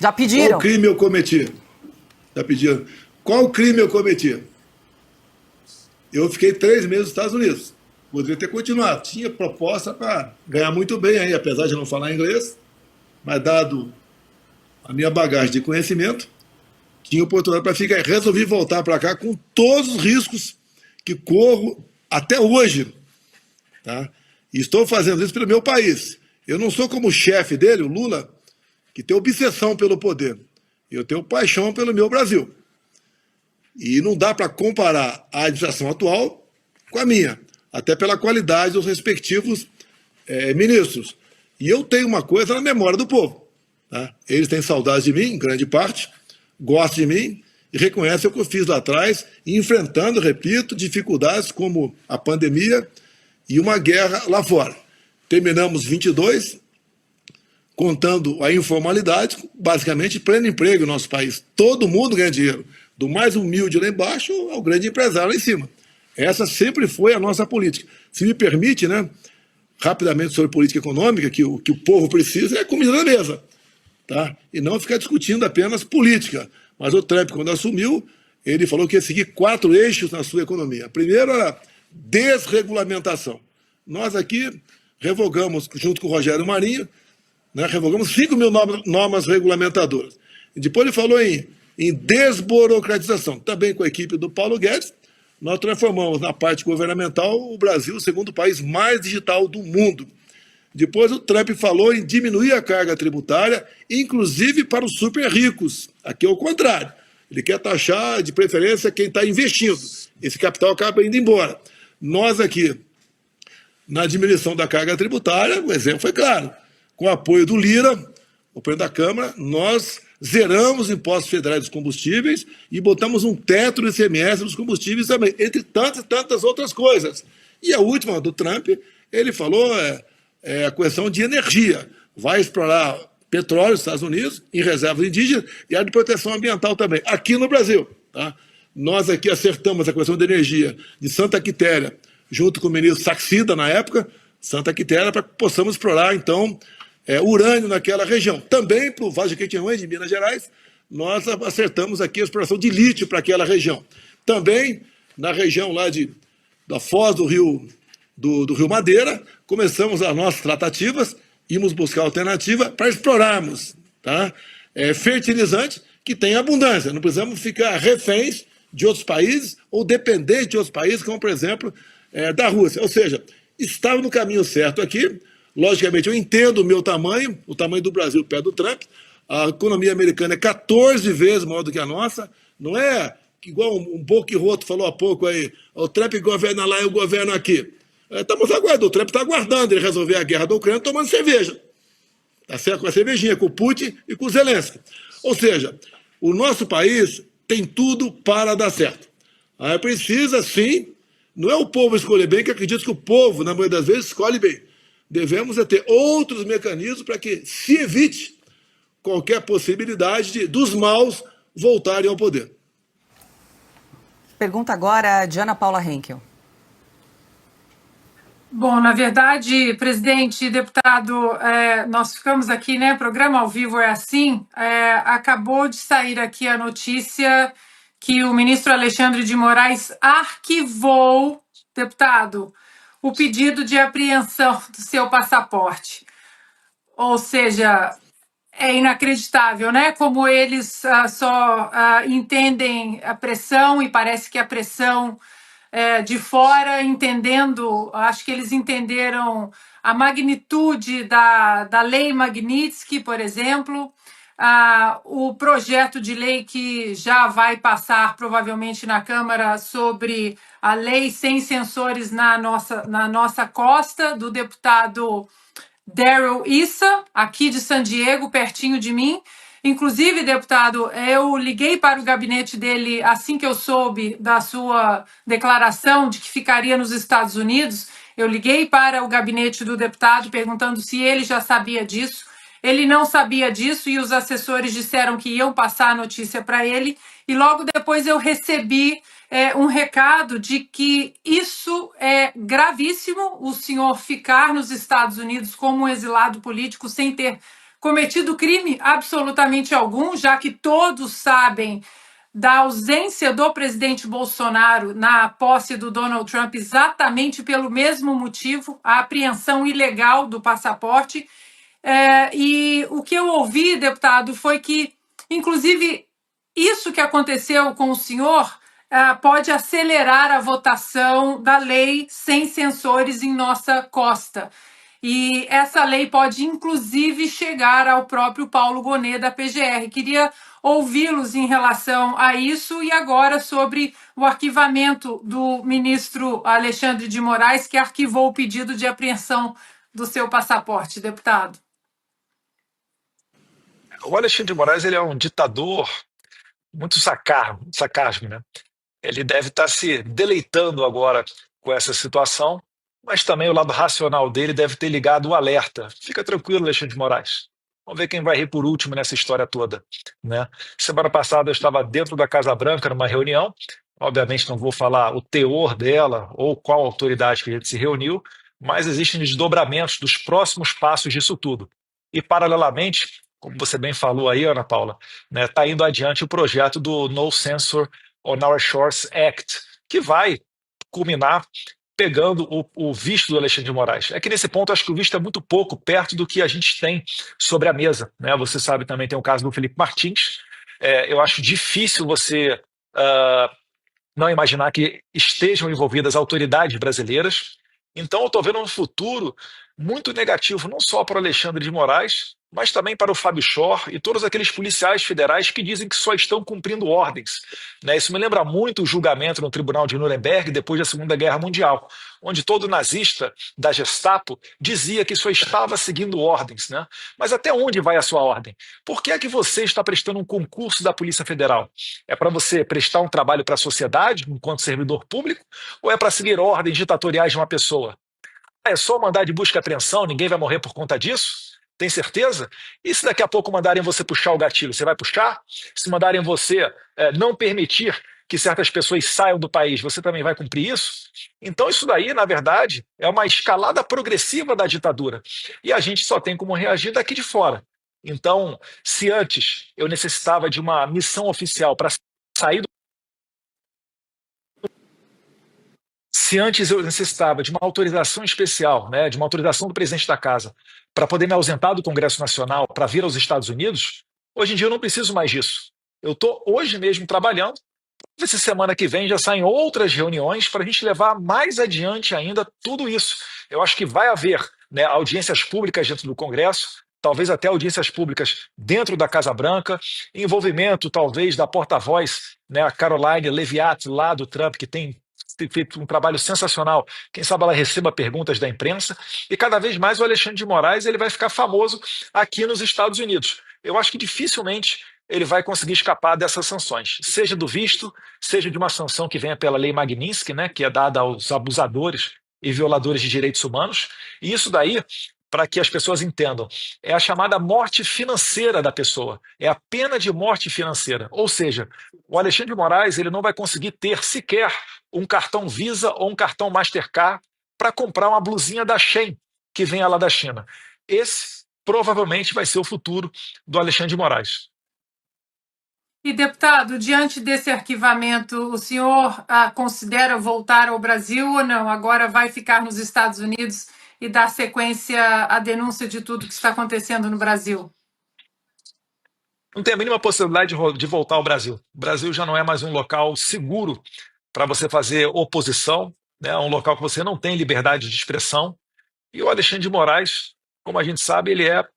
Já pediram? Qual crime eu cometi? Já pediram. Qual crime eu cometi? Eu fiquei 3 meses nos Estados Unidos. Poderia ter continuado. Tinha proposta para ganhar muito bem aí, apesar de não falar inglês, mas dado a minha bagagem de conhecimento, tinha oportunidade para ficar. Resolvi voltar para cá com todos os riscos que corro até hoje. Tá? E estou fazendo isso pelo meu país. Eu não sou como o chefe dele, o Lula, que tem obsessão pelo poder. Eu tenho paixão pelo meu Brasil. E não dá para comparar a administração atual com a minha, até pela qualidade dos respectivos ministros. E eu tenho uma coisa na memória do povo. Tá? Eles têm saudade de mim, em grande parte, gostam de mim e reconhecem o que eu fiz lá atrás, enfrentando, repito, dificuldades como a pandemia e uma guerra lá fora. Terminamos 22, contando a informalidade, basicamente pleno emprego no nosso país. Todo mundo ganha dinheiro, do mais humilde lá embaixo ao grande empresário lá em cima. Essa sempre foi a nossa política. Se me permite, né, rapidamente sobre política econômica, que o povo precisa é comida na mesa. Tá? E não ficar discutindo apenas política. Mas o Trump, quando assumiu, ele falou que ia seguir 4 eixos na sua economia. Primeiro era desregulamentação. Nós aqui revogamos, junto com o Rogério Marinho, né, revogamos 5 mil normas regulamentadoras. E depois ele falou em desburocratização. Também com a equipe do Paulo Guedes, nós transformamos na parte governamental o Brasil o segundo país mais digital do mundo. Depois o Trump falou em diminuir a carga tributária, inclusive para os super ricos. Aqui é o contrário. Ele quer taxar, de preferência, quem está investindo. Esse capital acaba indo embora. Nós aqui, na diminuição da carga tributária, o exemplo foi claro. Com o apoio do Lira, o presidente da Câmara, nós zeramos impostos federais dos combustíveis e botamos um teto no ICMS dos combustíveis também, entre tantas e tantas outras coisas. E a última, do Trump, ele falou a questão de energia. Vai explorar petróleo nos Estados Unidos, em reservas indígenas, e a de proteção ambiental também, aqui no Brasil. Tá? Nós aqui acertamos a questão de energia de Santa Quitéria, junto com o ministro Saxida, na época, Santa Quitéria, para que possamos explorar, então, urânio naquela região. Também para o Vale do Jequitinhonha, de Minas Gerais, nós acertamos aqui a exploração de lítio para aquela região. Também, na região lá da foz do Rio Madeira, começamos as nossas tratativas, íamos buscar alternativa para explorarmos, tá? Fertilizante que tem abundância, não precisamos ficar reféns de outros países ou dependentes de outros países, como, por exemplo, da Rússia. Ou seja, estava no caminho certo aqui. Logicamente, eu entendo o meu tamanho, o tamanho do Brasil perto do Trump. A economia americana é 14 vezes maior do que a nossa. Não é igual um boquiroto falou há pouco aí, o Trump governa lá e eu governo aqui. Estamos aguardando, o Trump está aguardando ele resolver a guerra da Ucrânia tomando cerveja. Tá certo? Com a cervejinha, com o Putin e com o Zelensky. Ou seja, o nosso país tem tudo para dar certo. Aí precisa, sim, não é o povo escolher bem, que acredito que o povo, na maioria das vezes, escolhe bem. Devemos ter outros mecanismos para que se evite qualquer possibilidade dos maus voltarem ao poder. Pergunta agora a Diana Paula Henkel. Bom, na verdade, presidente e deputado, nós ficamos aqui, né? Programa ao vivo é assim. Acabou de sair aqui a notícia que o ministro Alexandre de Moraes arquivou, deputado, o pedido de apreensão do seu passaporte. Ou seja, é inacreditável, né? Como eles só entendem a pressão e parece que a pressão de fora, entendendo, acho que eles entenderam a magnitude da lei Magnitsky, por exemplo, o projeto de lei que já vai passar provavelmente na Câmara sobre a lei sem censores na nossa costa, do deputado Darrell Issa, aqui de San Diego, pertinho de mim. Inclusive, deputado, eu liguei para o gabinete dele assim que eu soube da sua declaração de que ficaria nos Estados Unidos. Eu liguei para o gabinete do deputado perguntando se ele já sabia disso. Ele não sabia disso e os assessores disseram que iam passar a notícia para ele. E logo depois eu recebi um recado de que isso é gravíssimo, o senhor ficar nos Estados Unidos como um exilado político sem ter cometido crime absolutamente algum, já que todos sabem da ausência do presidente Bolsonaro na posse do Donald Trump exatamente pelo mesmo motivo, a apreensão ilegal do passaporte. E o que eu ouvi, deputado, foi que, inclusive, isso que aconteceu com o senhor pode acelerar a votação da lei sem censores em nossa costa. E essa lei pode, inclusive, chegar ao próprio Paulo Gonet, da PGR. Queria ouvi-los em relação a isso e agora sobre o arquivamento do ministro Alexandre de Moraes, que arquivou o pedido de apreensão do seu passaporte, deputado. O Alexandre de Moraes ele é um ditador muito sarcasmo, né? Ele deve estar se deleitando agora com essa situação, mas também o lado racional dele deve ter ligado o alerta. Fica tranquilo, Alexandre de Moraes. Vamos ver quem vai rir por último nessa história toda, né? Semana passada eu estava dentro da Casa Branca numa reunião. Obviamente não vou falar o teor dela ou qual autoridade que a gente se reuniu, mas existem desdobramentos dos próximos passos disso tudo. E, paralelamente, como você bem falou aí, Ana Paula, né, tá indo adiante o projeto do No Censor on Our Shores Act, que vai culminar pegando o visto do Alexandre de Moraes. É que nesse ponto acho que o visto é muito pouco perto do que a gente tem sobre a mesa, né? Você sabe também tem o caso do Felipe Martins. Eu acho difícil você não imaginar que estejam envolvidas autoridades brasileiras. Então, eu estou vendo um futuro muito negativo, não só para o Alexandre de Moraes, mas também para o Fábio Shor e todos aqueles policiais federais que dizem que só estão cumprindo ordens. Né? Isso me lembra muito o julgamento no Tribunal de Nuremberg depois da Segunda Guerra Mundial, onde todo nazista da Gestapo dizia que só estava seguindo ordens. Né? Mas até onde vai a sua ordem? Por que é que você está prestando um concurso da Polícia Federal? É para você prestar um trabalho para a sociedade, enquanto servidor público, ou é para seguir ordens ditatoriais de uma pessoa? É só mandar de busca e apreensão, ninguém vai morrer por conta disso? Tem certeza? E se daqui a pouco mandarem você puxar o gatilho, você vai puxar? Se mandarem você não permitir que certas pessoas saiam do país, você também vai cumprir isso? Então, isso daí, na verdade, é uma escalada progressiva da ditadura. E a gente só tem como reagir daqui de fora. Então, se antes eu necessitava de uma missão oficial para sair do Se antes eu necessitava de uma autorização especial, né, de uma autorização do presidente da casa, para poder me ausentar do Congresso Nacional para vir aos Estados Unidos, hoje em dia eu não preciso mais disso. Eu estou hoje mesmo trabalhando. Essa semana que vem já saem outras reuniões para a gente levar mais adiante ainda tudo isso. Eu acho que vai haver, né, audiências públicas dentro do Congresso, talvez até audiências públicas dentro da Casa Branca, envolvimento talvez da porta-voz, né, a Caroline Leviat, lá do Trump, que tem feito um trabalho sensacional. Quem sabe ela receba perguntas da imprensa. E cada vez mais o Alexandre de Moraes ele vai ficar famoso aqui nos Estados Unidos. Eu acho que dificilmente ele vai conseguir escapar dessas sanções, seja do visto, seja de uma sanção que venha pela Lei Magnitsky, né, que é dada aos abusadores e violadores de direitos humanos. E isso daí, para que as pessoas entendam, é a chamada morte financeira da pessoa, é a pena de morte financeira. Ou seja, o Alexandre de Moraes ele não vai conseguir ter sequer um cartão Visa ou um cartão Mastercard para comprar uma blusinha da Shein que venha lá da China. Esse provavelmente vai ser o futuro do Alexandre de Moraes. E, deputado, diante desse arquivamento, o senhor considera voltar ao Brasil ou não? Agora vai ficar nos Estados Unidos e dar sequência à denúncia de tudo que está acontecendo no Brasil? Não tem a mínima possibilidade de voltar ao Brasil. O Brasil já não é mais um local seguro para você fazer oposição, né? É um local que você não tem liberdade de expressão. E o Alexandre de Moraes, como a gente sabe, ele é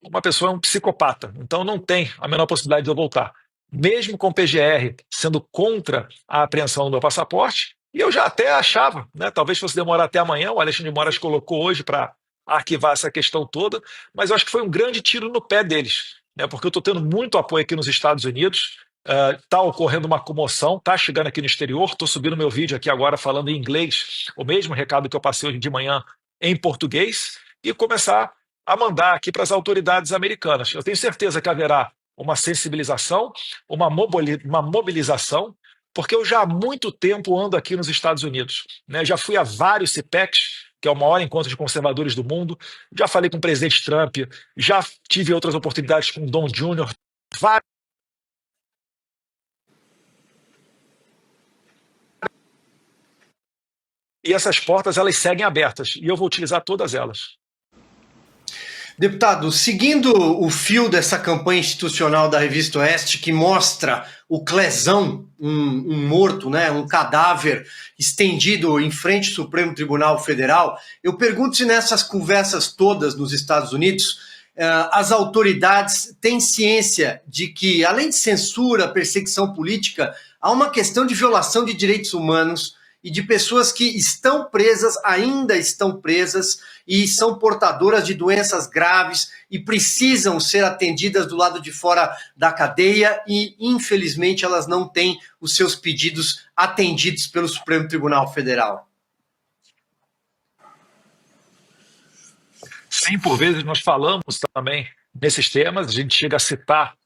uma pessoa, um psicopata. Então não tem a menor possibilidade de eu voltar. Mesmo com o PGR sendo contra a apreensão do meu passaporte, e eu já até achava, né, talvez fosse demorar até amanhã, o Alexandre de Moraes colocou hoje para arquivar essa questão toda, mas eu acho que foi um grande tiro no pé deles, né, porque eu estou tendo muito apoio aqui nos Estados Unidos, está ocorrendo uma comoção, está chegando aqui no exterior, estou subindo meu vídeo aqui agora falando em inglês, o mesmo recado que eu passei hoje de manhã em português, e começar a mandar aqui para as autoridades americanas. Eu tenho certeza que haverá uma sensibilização, uma mobilização, porque eu já há muito tempo ando aqui nos Estados Unidos. Né? Já fui a vários CPECs, que é o maior encontro de conservadores do mundo, já falei com o presidente Trump, já tive outras oportunidades com o Don Jr., vários. E essas portas, elas seguem abertas, e eu vou utilizar todas elas. Deputado, seguindo o fio dessa campanha institucional da Revista Oeste, que mostra o Clezão, um morto, né, um cadáver estendido em frente ao Supremo Tribunal Federal, eu pergunto se nessas conversas todas nos Estados Unidos, as autoridades têm ciência de que, além de censura, perseguição política, há uma questão de violação de direitos humanos e de pessoas que estão presas, ainda estão presas, e são portadoras de doenças graves e precisam ser atendidas do lado de fora da cadeia e, infelizmente, elas não têm os seus pedidos atendidos pelo Supremo Tribunal Federal. Sim, por vezes nós falamos também nesses temas, a gente chega a citar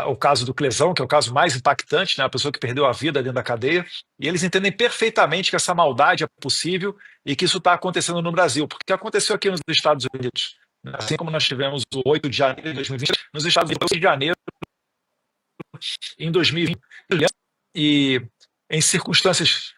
o caso do Clezão, que é o caso mais impactante, né, a pessoa que perdeu a vida dentro da cadeia, e eles entendem perfeitamente que essa maldade é possível e que isso está acontecendo no Brasil, porque aconteceu aqui nos Estados Unidos. Assim como nós tivemos o 8 de janeiro de 2020, nos Estados Unidos, 8 de janeiro em 2020, e em circunstâncias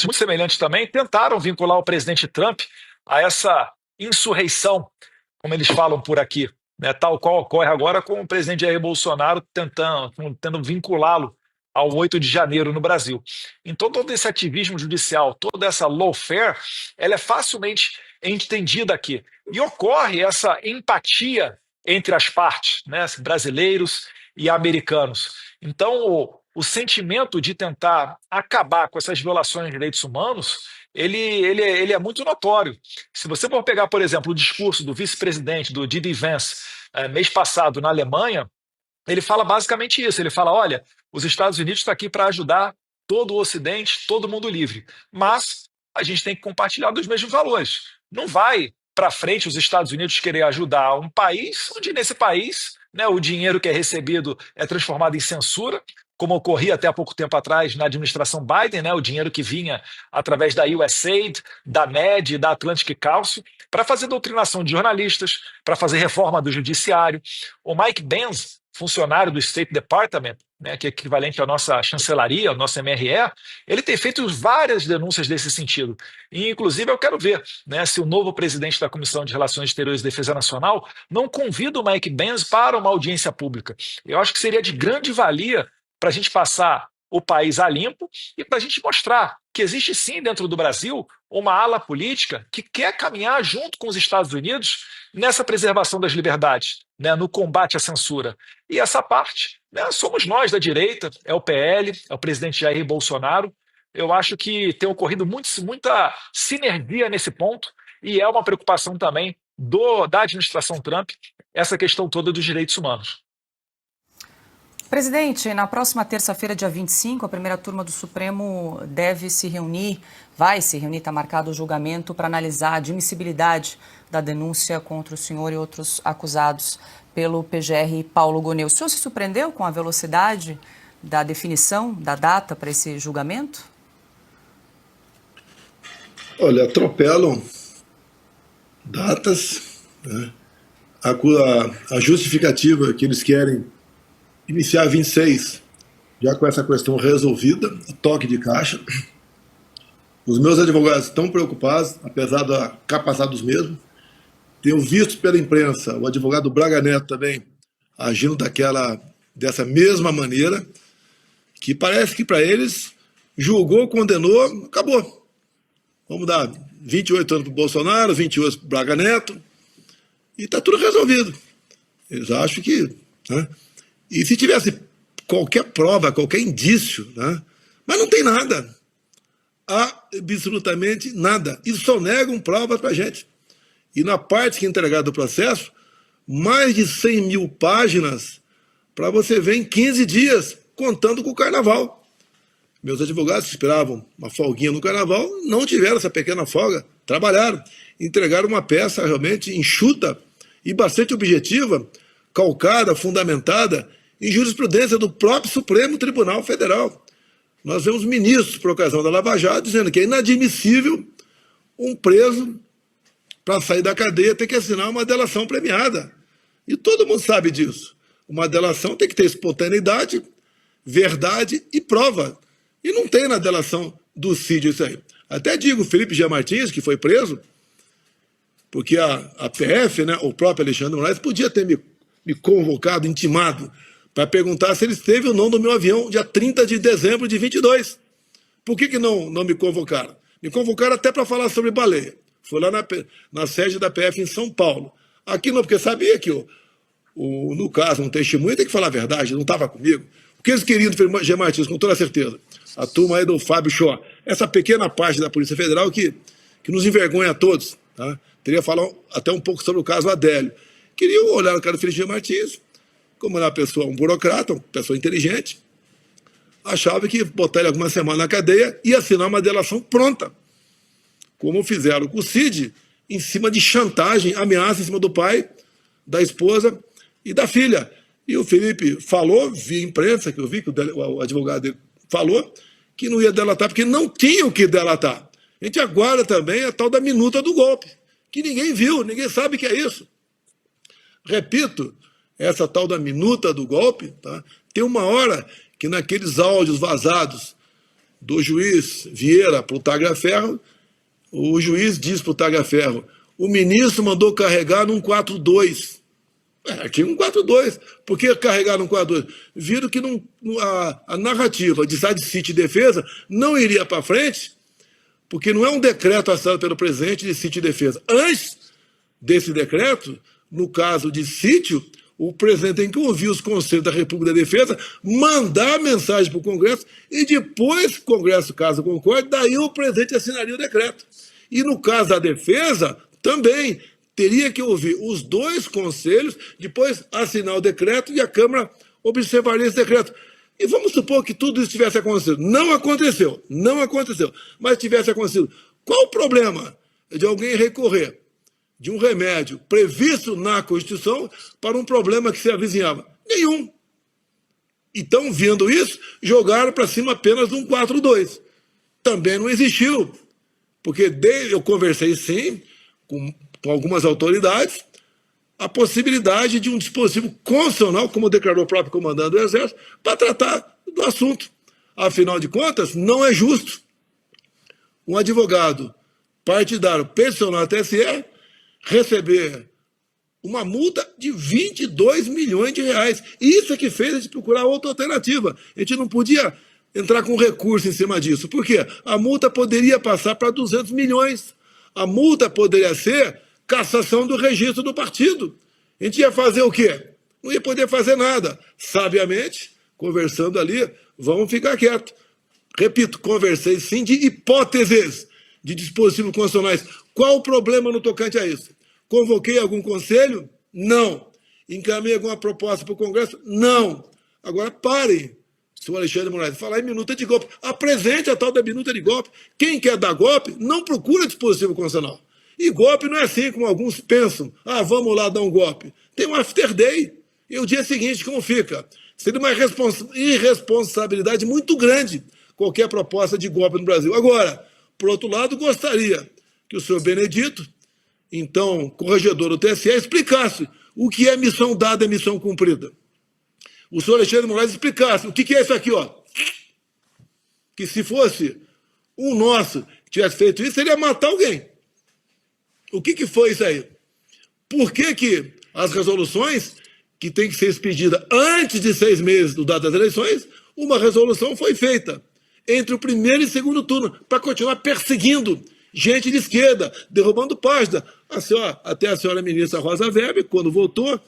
muito semelhantes também, tentaram vincular o presidente Trump a essa insurreição, como eles falam por aqui, né, tal qual ocorre agora com o presidente Jair Bolsonaro tentando vinculá-lo ao 8 de janeiro no Brasil. Então, todo esse ativismo judicial, toda essa lawfare, ela é facilmente entendida aqui. E ocorre essa empatia entre as partes, né, brasileiros e americanos. Então, o sentimento de tentar acabar com essas violações de direitos humanos, ele é muito notório. Se você for pegar, por exemplo, o discurso do vice-presidente, do D.D. Vance, mês passado na Alemanha, ele fala basicamente isso. Ele fala, olha, os Estados Unidos estão aqui para ajudar todo o Ocidente, todo mundo livre. Mas a gente tem que compartilhar dos mesmos valores. Não vai para frente os Estados Unidos querer ajudar um país onde, nesse país, né, o dinheiro que é recebido é transformado em censura, como ocorria até há pouco tempo atrás na administração Biden, né, o dinheiro que vinha através da USAID, da MED e da Atlantic Council, para fazer doutrinação de jornalistas, para fazer reforma do judiciário. O Mike Pence, funcionário do State Department, né, que é equivalente à nossa chancelaria, ao nosso MRE, ele tem feito várias denúncias desse sentido. E, inclusive, eu quero ver, né, se o novo presidente da Comissão de Relações Exteriores e Defesa Nacional não convida o Mike Pence para uma audiência pública. Eu acho que seria de grande valia para a gente passar o país a limpo e para a gente mostrar que existe sim dentro do Brasil uma ala política que quer caminhar junto com os Estados Unidos nessa preservação das liberdades, né, no combate à censura. E essa parte, né, somos nós da direita, é o PL, é o presidente Jair Bolsonaro. Eu acho que tem ocorrido muita sinergia nesse ponto e é uma preocupação também da administração Trump essa questão toda dos direitos humanos. Presidente, na próxima terça-feira, dia 25, a primeira turma do Supremo deve se reunir, vai se reunir, está marcado o julgamento para analisar a admissibilidade da denúncia contra o senhor e outros acusados pelo PGR Paulo Goneu. O senhor se surpreendeu com a velocidade da definição da data para esse julgamento? Olha, atropelam datas, né? A justificativa que eles querem iniciar 26, já com essa questão resolvida, o toque de caixa. Os meus advogados estão preocupados, apesar da capacidade dos mesmos. Tenho visto pela imprensa o advogado Braga Neto também agindo dessa mesma maneira, que parece que para eles julgou, condenou, acabou. Vamos dar 28 anos para o Bolsonaro, 28 para o Braga Neto, e está tudo resolvido. Eles acham que... né? E se tivesse qualquer prova, qualquer indício, né? Mas não tem nada. Absolutamente nada. E só negam provas para a gente. E na parte que é entregada do processo, mais de 100 mil páginas para você ver em 15 dias, contando com o carnaval. Meus advogados que esperavam uma folguinha no carnaval não tiveram essa pequena folga, trabalharam, entregaram uma peça realmente enxuta e bastante objetiva, calcada, fundamentada em jurisprudência do próprio Supremo Tribunal Federal. Nós vemos ministros, por ocasião da Lava Jato, dizendo que é inadmissível um preso, para sair da cadeia, ter que assinar uma delação premiada. E todo mundo sabe disso. Uma delação tem que ter espontaneidade, verdade e prova. E não tem na delação do Cid isso aí. Até digo, Felipe G. Martins, que foi preso, porque a PF, né, o próprio Alexandre Moraes, podia ter me convocado, intimado, para perguntar se ele esteve ou não no meu avião, dia 30 de dezembro de 22. Por que não me convocaram? Me convocaram até para falar sobre baleia. Foi lá na sede da PF em São Paulo. Aqui não, porque sabia que, no caso, um testemunho tem que falar a verdade, não estava comigo. O que eles queriam do Felipe G. Martins, com toda certeza? A turma aí do Fábio Shaw. Essa pequena parte da Polícia Federal que nos envergonha a todos. Tá? Teria que falar até um pouco sobre o caso Adélio. Queriam olhar o cara do Felipe G. Martins, como era uma pessoa, um burocrata, uma pessoa inteligente, achava que botar ele algumas semanas na cadeia e assinar uma delação pronta. Como fizeram com o Cid, em cima de chantagem, ameaça em cima do pai, da esposa e da filha. E o Felipe falou, via imprensa, que eu vi que o advogado dele falou, que não ia delatar, porque não tinha o que delatar. A gente aguarda também a tal da minuta do golpe, que ninguém viu, ninguém sabe o que é isso. Repito, essa tal da minuta do golpe, tá? Tem uma hora que naqueles áudios vazados do juiz Vieira para o Tagliaferro, o juiz diz para o Tagliaferro, o ministro mandou carregar num 142. Tinha um 4-2. Por que carregaram um 4-2? Viram que a narrativa de side city e defesa não iria para frente, porque não é um decreto assinado pelo presidente de sítio e defesa. Antes desse decreto, no caso de sítio, o presidente tem que ouvir os conselhos da República da Defesa, mandar mensagem para o Congresso e depois, o Congresso, caso concorde, daí o presidente assinaria o decreto. E no caso da defesa, também teria que ouvir os dois conselhos, depois assinar o decreto e a Câmara observaria esse decreto. E vamos supor que tudo isso tivesse acontecido. Não aconteceu, mas tivesse acontecido. Qual o problema de alguém recorrer de um remédio previsto na Constituição para um problema que se avizinhava? Nenhum. Então, vendo isso, jogaram para cima apenas um 4-2. Também não existiu, porque eu conversei, sim, com algumas autoridades, a possibilidade de um dispositivo constitucional, como declarou o próprio comandante do Exército, para tratar do assunto. Afinal de contas, não é justo um advogado partidário pensionado TSE receber uma multa de 22 milhões de reais. Isso é que fez a gente procurar outra alternativa. A gente não podia entrar com recurso em cima disso. Por quê? A multa poderia passar para 200 milhões. A multa poderia ser cassação do registro do partido. A gente ia fazer o quê? Não ia poder fazer nada. Sabiamente, conversando ali, vamos ficar quietos. Repito, conversei sim de hipóteses de dispositivos constitucionais. Qual o problema no tocante a isso? Convoquei algum conselho? Não. Encaminhei alguma proposta para o Congresso? Não. Agora parem, senhor Alexandre de Moraes, falar em minuta de golpe. Apresente a tal da minuta de golpe. Quem quer dar golpe, não procura dispositivo constitucional. E golpe não é assim como alguns pensam. Ah, vamos lá dar um golpe. Tem um after day. E o dia seguinte, como fica? Seria uma irresponsabilidade muito grande qualquer proposta de golpe no Brasil. Agora, por outro lado, gostaria que o senhor Benedito, então corregedor do TSE, explicasse o que é missão dada e missão cumprida. O senhor Alexandre de Moraes explicasse o que é isso aqui, ó. Que se fosse um nosso que tivesse feito isso, ele ia matar alguém. O que foi isso aí? Por que as resoluções, que têm que ser expedidas antes de 6 meses do dado das eleições, uma resolução foi feita entre o primeiro e segundo turno, para continuar perseguindo gente de esquerda, derrubando página. Até a senhora ministra Rosa Weber, quando votou,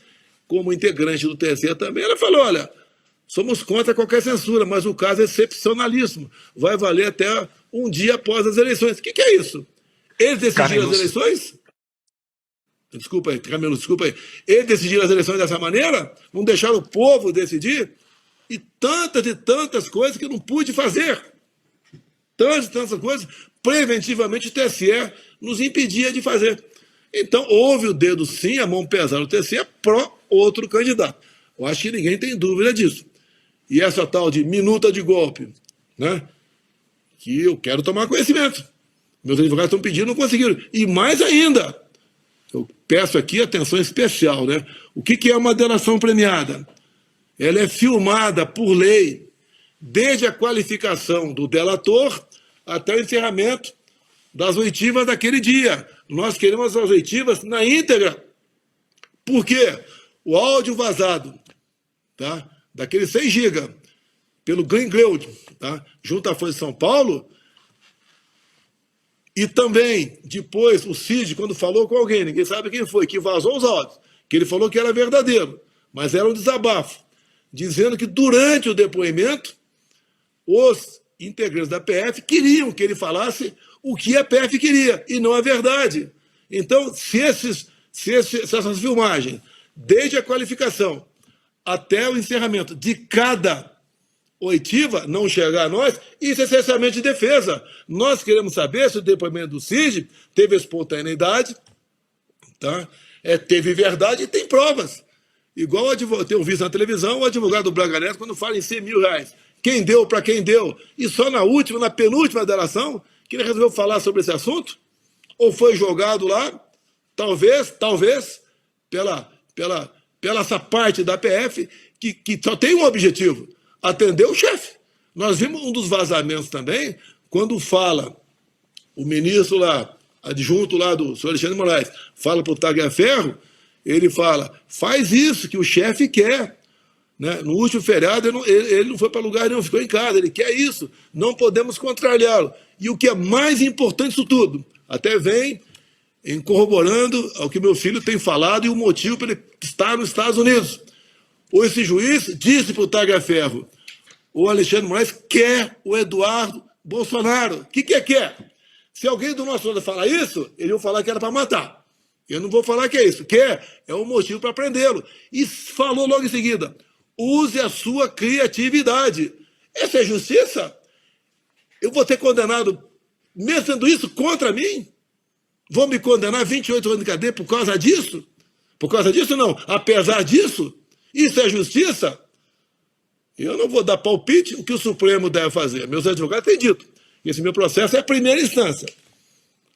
como integrante do TSE também, ela falou, olha, somos contra qualquer censura, mas o caso é excepcionalíssimo. Vai valer até um dia após as eleições. O que é isso? Eles decidiram as eleições? Desculpa aí, Camilo, desculpa aí. Eles decidiram as eleições dessa maneira? Vão deixar o povo decidir? E tantas coisas que eu não pude fazer. Tantas coisas, preventivamente o TSE nos impedia de fazer. Então, houve o dedo sim, a mão pesada do TSE pró outro candidato. Eu acho que ninguém tem dúvida disso. E essa tal de minuta de golpe, né, que eu quero tomar conhecimento. Meus advogados estão pedindo, não conseguiram. E mais ainda, eu peço aqui atenção especial, né? O que é uma delação premiada? Ela é filmada por lei, desde a qualificação do delator até o encerramento das oitivas daquele dia. Nós queremos as oitivas na íntegra. Por quê? O áudio vazado, tá, daquele 6 GB, pelo Green Cloud, tá, junto à Folha de São Paulo, e também, depois, o Cid, quando falou com alguém, ninguém sabe quem foi, que vazou os áudios, que ele falou que era verdadeiro, mas era um desabafo, dizendo que durante o depoimento, os integrantes da PF queriam que ele falasse o que a PF queria, e não a verdade. Então, se essas filmagens, desde a qualificação até o encerramento de cada oitiva, não chegar a nós, isso é essencialmente defesa. Nós queremos saber se o depoimento do Cid teve espontaneidade, tá? Teve verdade e tem provas. Igual eu vi na televisão o advogado do Braga Neto, quando fala em 100 mil reais. Quem deu, para quem deu. E só na penúltima delação, que ele resolveu falar sobre esse assunto? Ou foi jogado lá, talvez, pela essa parte da PF, que só tem um objetivo, atender o chefe. Nós vimos um dos vazamentos também, quando fala o ministro lá, adjunto lá do senhor Alexandre de Moraes, fala para o Tagliaferro ele fala, faz isso que o chefe quer. Né? No último feriado, ele não foi para lugar nenhum, ficou em casa, ele quer isso, não podemos contrariá-lo. E o que é mais importante disso tudo, até vem corroborando ao que meu filho tem falado e o motivo para ele estar nos Estados Unidos. Ou esse juiz disse para o Tagliaferro, o Alexandre de Moraes quer o Eduardo Bolsonaro. O que quer? Se alguém do nosso lado falar isso, ele vai falar que era para matar. Eu não vou falar que é isso. Quer é um motivo para prendê-lo. E falou logo em seguida, use a sua criatividade. Essa é justiça? Eu vou ser condenado, mesmo sendo isso, contra mim? Vão me condenar a 28 anos de cadeia por causa disso? Por causa disso, não. Apesar disso, isso é justiça? Eu não vou dar palpite o que o Supremo deve fazer. Meus advogados têm dito que esse meu processo é a primeira instância.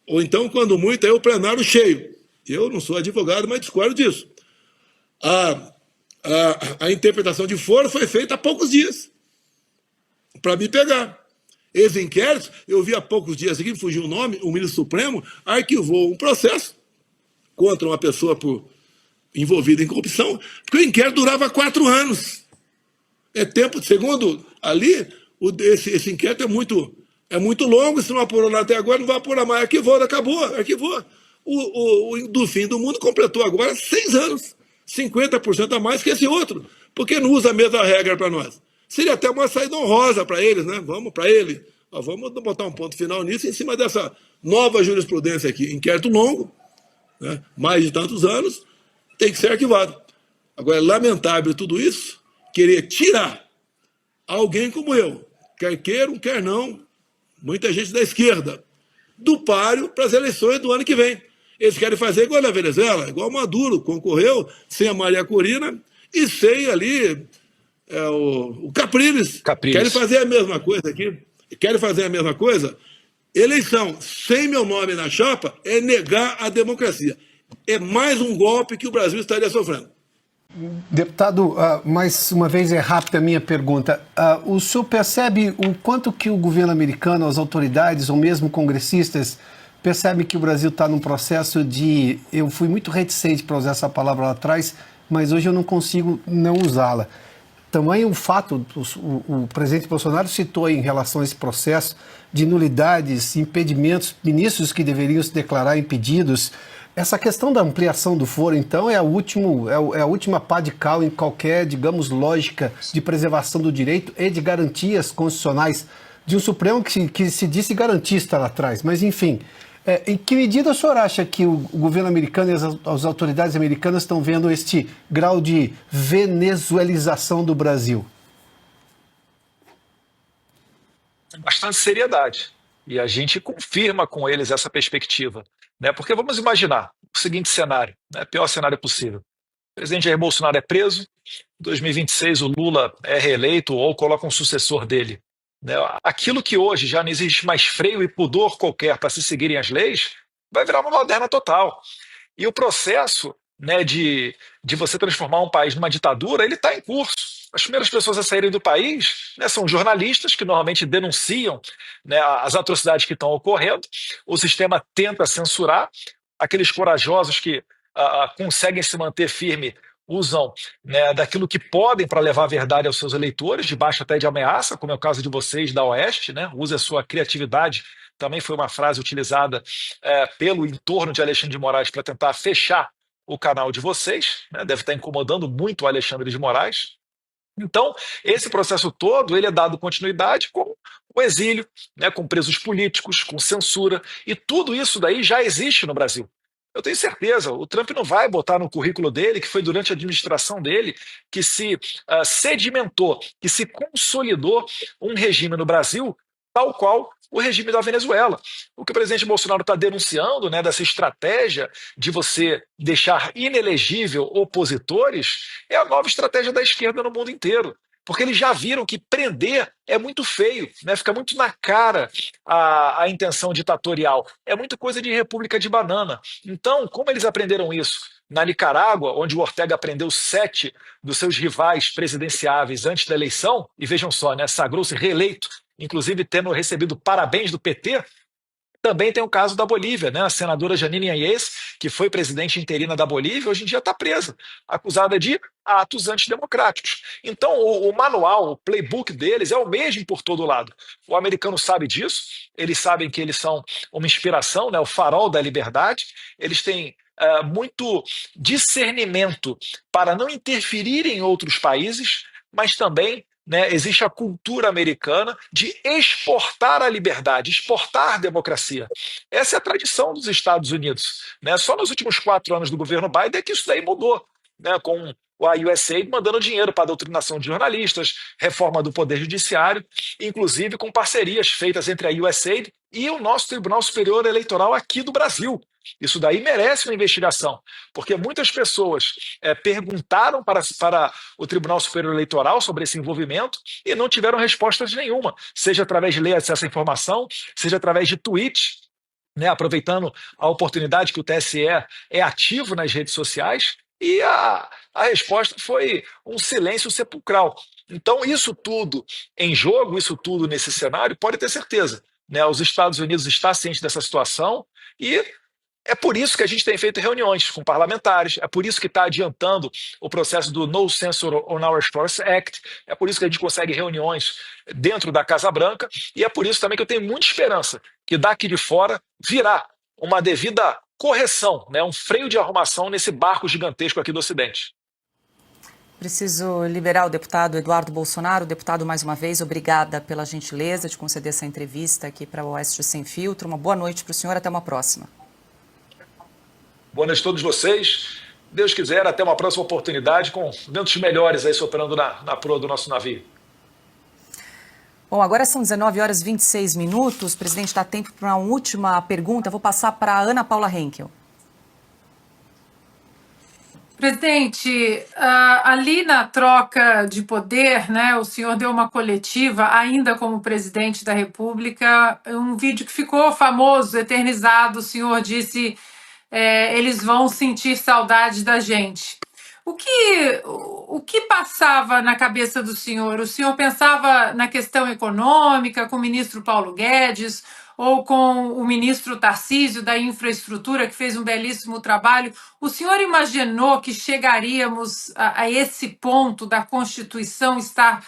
Ou então, quando muito, é o plenário cheio. Eu não sou advogado, mas discordo disso. A interpretação de foro foi feita há poucos dias para me pegar. Esses inquéritos, eu vi há poucos dias aqui, me fugiu o nome, o ministro Supremo arquivou um processo contra uma pessoa envolvida em corrupção, porque o inquérito durava 4 anos. É tempo, segundo ali, esse inquérito é muito longo, se não apurou nada até agora, não vai apurar mais. Arquivou, acabou. O do fim do mundo completou agora 6 anos, 50% a mais que esse outro, porque não usa a mesma regra para nós. Seria até uma saída honrosa para eles, né? Vamos para ele. Vamos botar um ponto final nisso em cima dessa nova jurisprudência aqui. Inquérito longo, né? Mais de tantos anos, tem que ser arquivado. Agora, é lamentável tudo isso, querer tirar alguém como eu, quer queiram, quer não, muita gente da esquerda, do páreo para as eleições do ano que vem. Eles querem fazer igual na Venezuela, igual Maduro concorreu, sem a Maria Corina e sem ali o Capriles. Querem fazer a mesma coisa aqui. Querem fazer a mesma coisa. Eleição sem meu nome na chapa é negar a democracia. É mais um golpe que o Brasil estaria sofrendo. Deputado, mais uma vez é rápida a minha pergunta. O senhor percebe o quanto que o governo americano, as autoridades ou mesmo congressistas percebem que o Brasil está num processo de... Eu fui muito reticente para usar essa palavra lá atrás, mas hoje eu não consigo não usá-la. Também o fato, o presidente Bolsonaro citou em relação a esse processo de nulidades, impedimentos, ministros que deveriam se declarar impedidos. Essa questão da ampliação do foro, então, é a última pá de cal em qualquer, digamos, lógica de preservação do direito e de garantias constitucionais de um Supremo que se disse garantista lá atrás. Mas, enfim, em que medida o senhor acha que o governo americano e as autoridades americanas estão vendo este grau de venezuelização do Brasil? Bastante seriedade. E a gente confirma com eles essa perspectiva. Né? Porque vamos imaginar o seguinte cenário, né? Pior cenário possível. O presidente Jair Bolsonaro é preso, em 2026 o Lula é reeleito ou coloca um sucessor dele. Né? Aquilo que hoje já não existe mais freio e pudor qualquer para se seguirem as leis, vai virar uma moderna total. E o processo, né, de você transformar um país numa ditadura, ele está em curso. As primeiras pessoas a saírem do país, né, são jornalistas que normalmente denunciam, né, as atrocidades que estão ocorrendo. O sistema tenta censurar. Aqueles corajosos que conseguem se manter firme usam, né, daquilo que podem para levar a verdade aos seus eleitores, debaixo até de ameaça, como é o caso de vocês da Oeste, né? Use a sua criatividade. Também foi uma frase utilizada pelo entorno de Alexandre de Moraes para tentar fechar o canal de vocês, né? Deve estar incomodando muito o Alexandre de Moraes. Então, esse processo todo ele é dado continuidade com o exílio, né, com presos políticos, com censura, e tudo isso daí já existe no Brasil. Eu tenho certeza, o Trump não vai botar no currículo dele que foi durante a administração dele que se sedimentou, que se consolidou um regime no Brasil tal qual o regime da Venezuela. O que o presidente Bolsonaro está denunciando, né, dessa estratégia de você deixar inelegível opositores, é a nova estratégia da esquerda no mundo inteiro. Porque eles já viram que prender é muito feio, né? Fica muito na cara a intenção ditatorial. É muito coisa de república de banana. Então, como eles aprenderam isso? Na Nicarágua, onde o Ortega prendeu 7 dos seus rivais presidenciáveis antes da eleição, e vejam só, né, sagrou-se reeleito, inclusive tendo recebido parabéns do PT. Também tem o caso da Bolívia, né? A senadora Janine Áñez, que foi presidente interina da Bolívia, hoje em dia está presa, acusada de atos antidemocráticos. Então, o manual, o playbook deles é o mesmo por todo lado. O americano sabe disso, eles sabem que eles são uma inspiração, né, o farol da liberdade, eles têm muito discernimento para não interferir em outros países, mas também, né, existe a cultura americana de exportar a liberdade, exportar a democracia. Essa é a tradição dos Estados Unidos, né? Só nos últimos 4 anos do governo Biden é que isso daí mudou, né, com a USAID mandando dinheiro para a doutrinação de jornalistas, reforma do Poder Judiciário, inclusive com parcerias feitas entre a USAID e o nosso Tribunal Superior Eleitoral aqui do Brasil. Isso daí merece uma investigação, porque muitas pessoas perguntaram para o Tribunal Superior Eleitoral sobre esse envolvimento e não tiveram respostas nenhuma, seja através de lei de acesso à informação, seja através de tweets, né, aproveitando a oportunidade que o TSE é ativo nas redes sociais, e a resposta foi um silêncio sepulcral. Então, isso tudo em jogo, isso tudo nesse cenário, pode ter certeza, né, os Estados Unidos está ciente dessa situação e é por isso que a gente tem feito reuniões com parlamentares, é por isso que está adiantando o processo do No Censure on Our Shores Act, é por isso que a gente consegue reuniões dentro da Casa Branca, e é por isso também que eu tenho muita esperança que daqui de fora virá uma devida correção, né, um freio de arrumação nesse barco gigantesco aqui do Ocidente. Preciso liberar o deputado Eduardo Bolsonaro. Deputado, mais uma vez, obrigada pela gentileza de conceder essa entrevista aqui para o Oeste Sem Filtro. Uma boa noite para o senhor, até uma próxima. Boa noite a todos vocês. Deus quiser, até uma próxima oportunidade com ventos melhores aí soprando na proa do nosso navio. Bom, agora são 19h26. Presidente, dá tempo para uma última pergunta. Vou passar para a Ana Paula Henkel. Presidente, ali na troca de poder, né, o senhor deu uma coletiva, ainda como presidente da República, um vídeo que ficou famoso, eternizado. O senhor disse: eles vão sentir saudade da gente. O que passava na cabeça do senhor? O senhor pensava na questão econômica com o ministro Paulo Guedes ou com o ministro Tarcísio da Infraestrutura, que fez um belíssimo trabalho? O senhor imaginou que chegaríamos a esse ponto da Constituição estar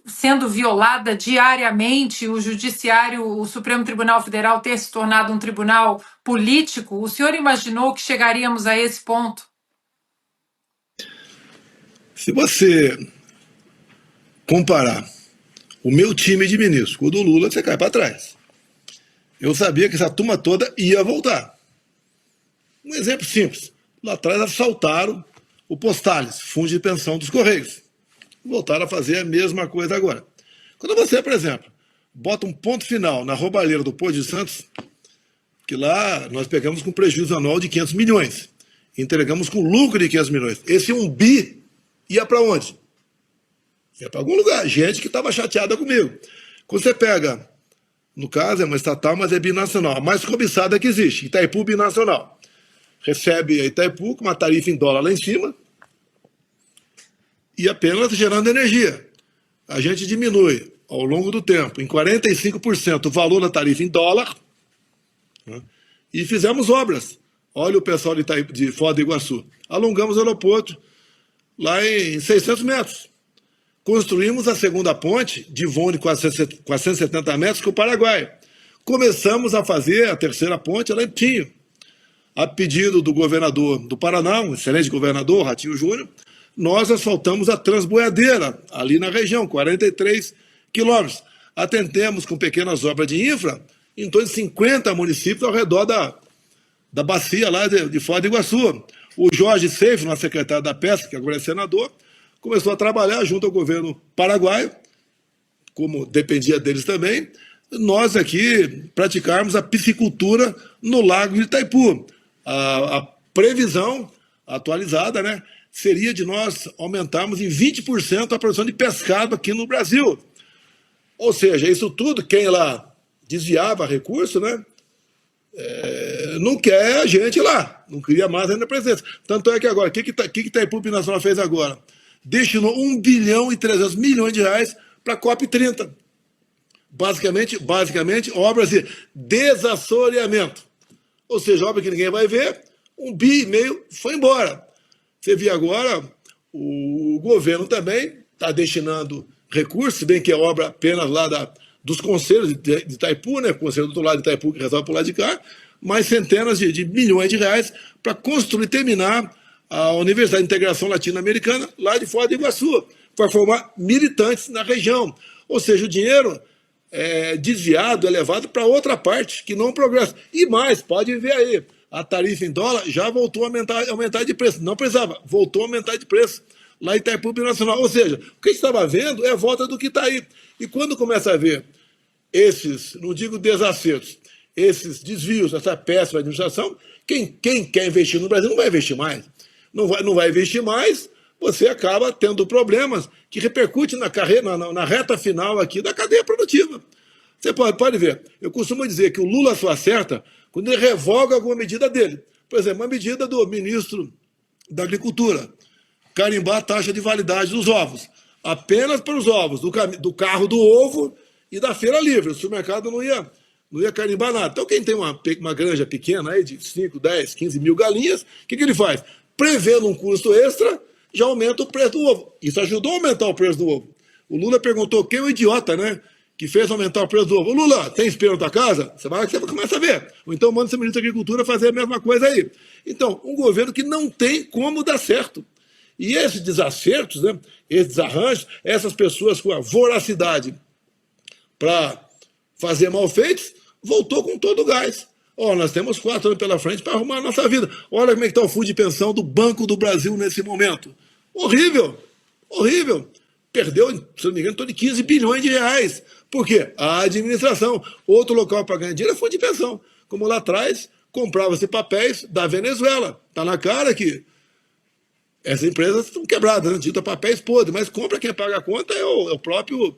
sendo violada diariamente, o Judiciário, o Supremo Tribunal Federal ter se tornado um tribunal político? O senhor imaginou que chegaríamos a esse ponto? Se você comparar o meu time de ministros com o do Lula, você cai para trás. Eu sabia que essa turma toda ia voltar. Um exemplo simples. Lá atrás assaltaram o Postales, fundo de pensão dos Correios. Voltaram a fazer a mesma coisa agora. Quando você, por exemplo, bota um ponto final na roubalheira do Porto de Santos, que lá nós pegamos com prejuízo anual de 500 milhões, entregamos com lucro de 500 milhões. Esse 1 bi ia para onde? Ia para algum lugar. Gente que estava chateada comigo. Quando você pega, no caso é uma estatal, mas é binacional, a mais cobiçada que existe, Itaipu Binacional. Recebe a Itaipu com uma tarifa em dólar lá em cima e apenas gerando energia. A gente diminui ao longo do tempo em 45% o valor da tarifa em dólar, né, e fizemos obras. Olha o pessoal de Foz do Iguaçu. Alongamos o aeroporto lá em 600 metros. Construímos a segunda ponte de voo de 470 metros com o Paraguai. Começamos a fazer a terceira ponte lá em Pinho. A pedido do governador do Paraná, um excelente governador, Ratinho Júnior, nós asfaltamos a Transboiadeira, ali na região, 43 quilômetros. Atendemos com pequenas obras de infra em torno de 50 municípios ao redor da bacia lá de Foz do Iguaçu. O Jorge Seif, nosso secretário da Pesca, que agora é senador, começou a trabalhar junto ao governo paraguaio, como dependia deles também, nós aqui praticarmos a piscicultura no Lago de Itaipu. A previsão atualizada, né, seria de nós aumentarmos em 20% a produção de pescado aqui no Brasil. Ou seja, isso tudo, quem lá desviava recurso, né, não quer a gente lá, não queria mais ainda a presença. Tanto é que agora, o que Itaipu Binacional fez agora? Destinou 1 bilhão e 300 milhões de reais para a COP30. Basicamente, obras de desassoreamento. Ou seja, obra que ninguém vai ver, 1,5 bi foi embora. Você vê agora, o governo também está destinando recursos, se bem que é obra apenas lá dos conselhos de Itaipu, né? O conselho do outro lado de Itaipu que resolve por lá de cá, mais centenas de milhões de reais para construir e terminar a Universidade de Integração Latino-Americana lá de Foz do Iguaçu, para formar militantes na região. Ou seja, o dinheiro é desviado, é levado para outra parte, que não progressa. E mais, pode ver aí, a tarifa em dólar já voltou a aumentar de preço. Não precisava, voltou a aumentar de preço lá em Itaipu Binacional. Ou seja, o que a gente estava vendo é a volta do que está aí. E quando começa a ver esses, não digo desacertos, esses desvios, essa péssima administração, quem quer investir no Brasil não vai investir mais. Não vai investir mais, você acaba tendo problemas que repercutem na reta final aqui da cadeia produtiva. Você pode ver, eu costumo dizer que o Lula só acerta quando ele revoga alguma medida dele. Por exemplo, uma medida do ministro da Agricultura, carimbar a taxa de validade dos ovos. Apenas para os ovos, do carro do ovo e da feira livre. O supermercado não ia carimbar nada. Então, quem tem uma granja pequena aí de 5, 10, 15 mil galinhas, o que ele faz? Prevendo um custo extra, já aumenta o preço do ovo. Isso ajudou a aumentar o preço do ovo. O Lula perguntou quem é o idiota, né? Que fez aumentar o preço do ovo. Lula, tem espelho na tua casa? Você começa a ver. Ou então manda o seu ministro da Agricultura fazer a mesma coisa aí. Então, um governo que não tem como dar certo. E esses desacertos, né? Esses desarranjos, essas pessoas com a voracidade para fazer mal feitos, voltou com todo o gás. Nós temos 4 anos pela frente para arrumar a nossa vida. Olha como é que está o fundo de pensão do Banco do Brasil nesse momento. Horrível, horrível. Perdeu, se não me engano, em torno de 15 bilhões de reais. Por quê? A administração. Outro local para ganhar dinheiro é fundo de pensão. Como lá atrás, comprava-se papéis da Venezuela. Está na cara que essas empresas estão quebradas, né? Dita papéis podres, mas compra quem paga a conta é o próprio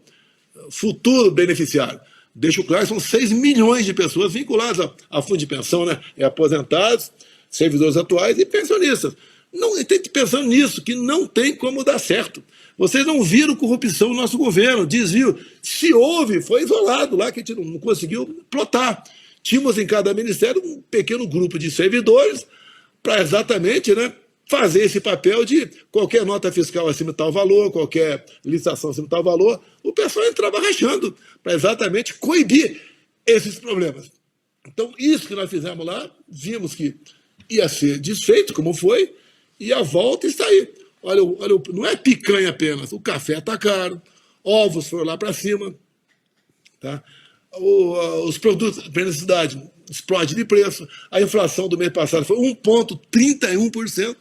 futuro beneficiário. Deixo claro, são 6 milhões de pessoas vinculadas a fundo de pensão, né? Aposentados, servidores atuais e pensionistas. Não tem que pensar nisso, que não tem como dar certo. Vocês não viram corrupção no nosso governo, desvio. Se houve, foi isolado lá, que a gente não conseguiu plotar. Tínhamos em cada ministério um pequeno grupo de servidores para exatamente, né, fazer esse papel de qualquer nota fiscal acima de tal valor, qualquer licitação acima de tal valor, o pessoal entrava rachando para exatamente coibir esses problemas. Então, isso que nós fizemos lá, vimos que ia ser desfeito, como foi, e a volta está aí. Olha, não é picanha apenas, o café está caro, ovos foram lá para cima, tá? Os produtos de necessidade explodem de preço, a inflação do mês passado foi 1,31%,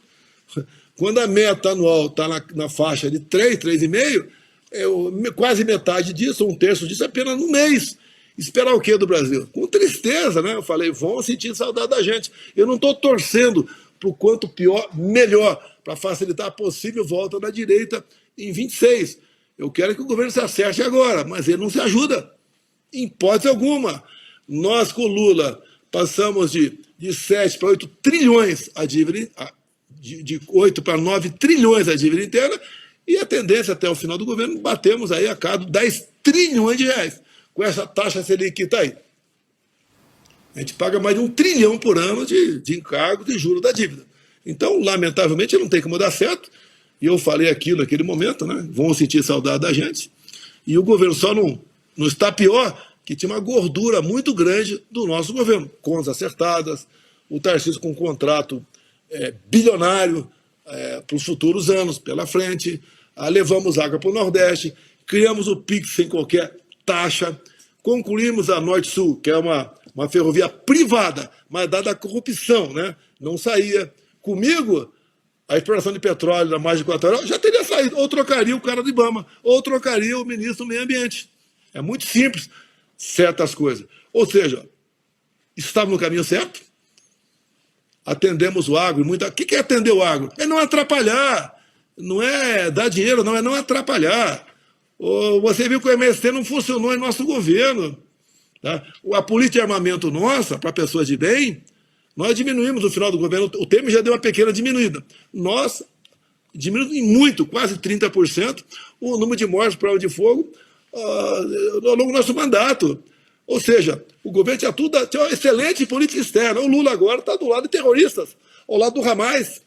quando a meta anual está na faixa de 3, 3,5%, quase metade disso, 1/3 disso, apenas no mês. Esperar o quê do Brasil? Com tristeza, né? Eu falei, vão sentir saudade da gente. Eu não estou torcendo para o quanto pior, melhor, para facilitar a possível volta da direita em 26. Eu quero que o governo se acerte agora, mas ele não se ajuda, em hipótese alguma. Nós, com o Lula, passamos de 7 para 8 trilhões a dívida, de 8 para 9 trilhões a dívida interna, e a tendência até o final do governo, batemos aí a cada 10 trilhões de reais, com essa taxa Selic que está aí. A gente paga mais de 1 trilhão por ano de encargo de juros da dívida. Então, lamentavelmente, não tem como dar certo, e eu falei aquilo naquele momento, né? Vão sentir saudade da gente, e o governo só não está pior, que tinha uma gordura muito grande do nosso governo, contas acertadas, o Tarcísio com um contrato bilionário para os futuros anos pela frente, levamos água para o Nordeste, criamos o PIX sem qualquer taxa, concluímos a Norte-Sul, que é uma ferrovia privada, mas dada a corrupção, né? Não saía. Comigo, a exploração de petróleo na margem equatorial já teria saído, ou trocaria o cara do IBAMA, ou trocaria o ministro do Meio Ambiente. É muito simples certas coisas. Ou seja, estava no caminho certo, atendemos o agro, o que é atender o agro? É não atrapalhar, não é dar dinheiro, não, é não atrapalhar. Você viu que o MST não funcionou em nosso governo. Tá? A política de armamento nossa, para pessoas de bem, nós diminuímos no final do governo, o Temer já deu uma pequena diminuída. Nós diminuímos muito, quase 30%, o número de mortes por arma de fogo ao longo do nosso mandato. Ou seja, o governo tinha uma excelente política externa. O Lula agora está do lado de terroristas, ao lado do Hamas.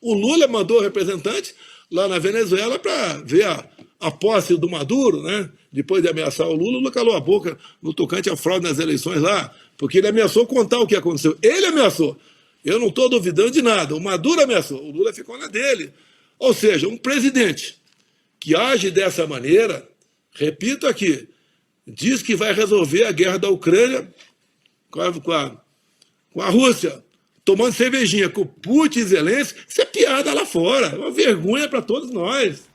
O Lula mandou representante lá na Venezuela para ver a posse do Maduro, né? Depois de ameaçar o Lula calou a boca no tocante à fraude nas eleições lá, porque ele ameaçou contar o que aconteceu. Ele ameaçou. Eu não estou duvidando de nada. O Maduro ameaçou. O Lula ficou na dele. Ou seja, um presidente que age dessa maneira, repito aqui, diz que vai resolver a guerra da Ucrânia com a Rússia, tomando cervejinha com Putin e Zelensky, isso é piada lá fora, é uma vergonha para todos nós.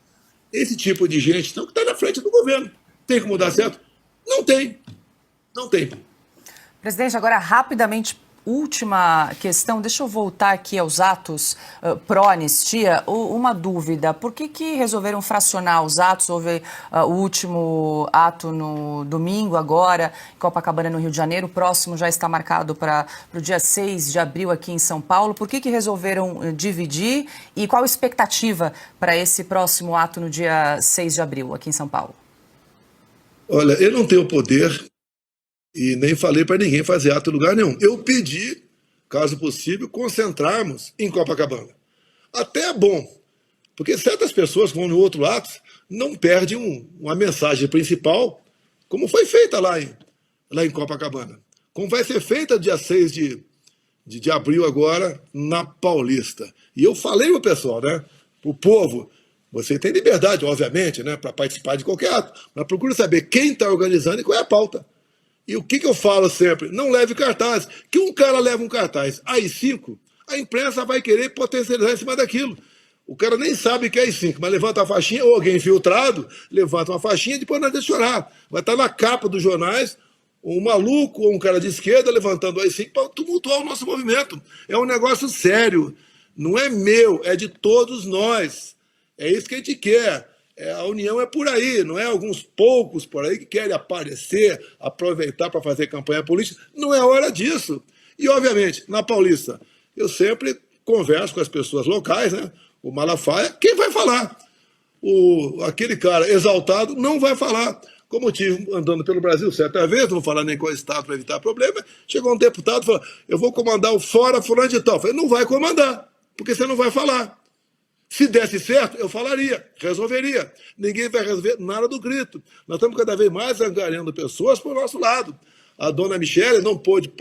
Esse tipo de gente então, que está na frente do governo. Tem como dar certo? Não tem. Não tem. Presidente, agora rapidamente, última questão, deixa eu voltar aqui aos atos pró-anistia. Uma dúvida, por que resolveram fracionar os atos? Houve o último ato no domingo, agora, em Copacabana, no Rio de Janeiro. O próximo já está marcado para o dia 6 de abril aqui em São Paulo. Por que resolveram dividir e qual a expectativa para esse próximo ato no dia 6 de abril aqui em São Paulo? Olha, eu não tenho poder e nem falei para ninguém fazer ato em lugar nenhum. Eu pedi, caso possível, concentrarmos em Copacabana. Até é bom, porque certas pessoas que vão no outro ato não perdem uma mensagem principal, como foi feita lá em Copacabana. Como vai ser feita dia 6 de abril agora na Paulista. E eu falei para o pessoal, né, para o povo, você tem liberdade, obviamente, né, para participar de qualquer ato, mas procure saber quem está organizando e qual é a pauta. E o que eu falo sempre? Não leve cartaz. Que um cara leva um cartaz AI-5, a imprensa vai querer potencializar em cima daquilo. O cara nem sabe que é AI-5, mas levanta a faixinha, ou alguém infiltrado, levanta uma faixinha e depois não deixa chorar. Vai estar na capa dos jornais um maluco ou um cara de esquerda levantando o AI-5 para tumultuar o nosso movimento. É um negócio sério. Não é meu, é de todos nós. É isso que a gente quer. A união é por aí, não é alguns poucos por aí que querem aparecer, aproveitar para fazer campanha política. Não é hora disso. E, obviamente, na Paulista, eu sempre converso com as pessoas locais, né? O Malafaia, quem vai falar? Aquele cara exaltado não vai falar. Como eu tive andando pelo Brasil certa vez, não vou falar nem qual estado para evitar problema, chegou um deputado e falou, eu vou comandar o Fora Fulano de Tal. Eu falei, não vai comandar, porque você não vai falar. Se desse certo, eu falaria, resolveria. Ninguém vai resolver nada do grito. Nós estamos cada vez mais angariando pessoas para o nosso lado. A dona Michele não pôde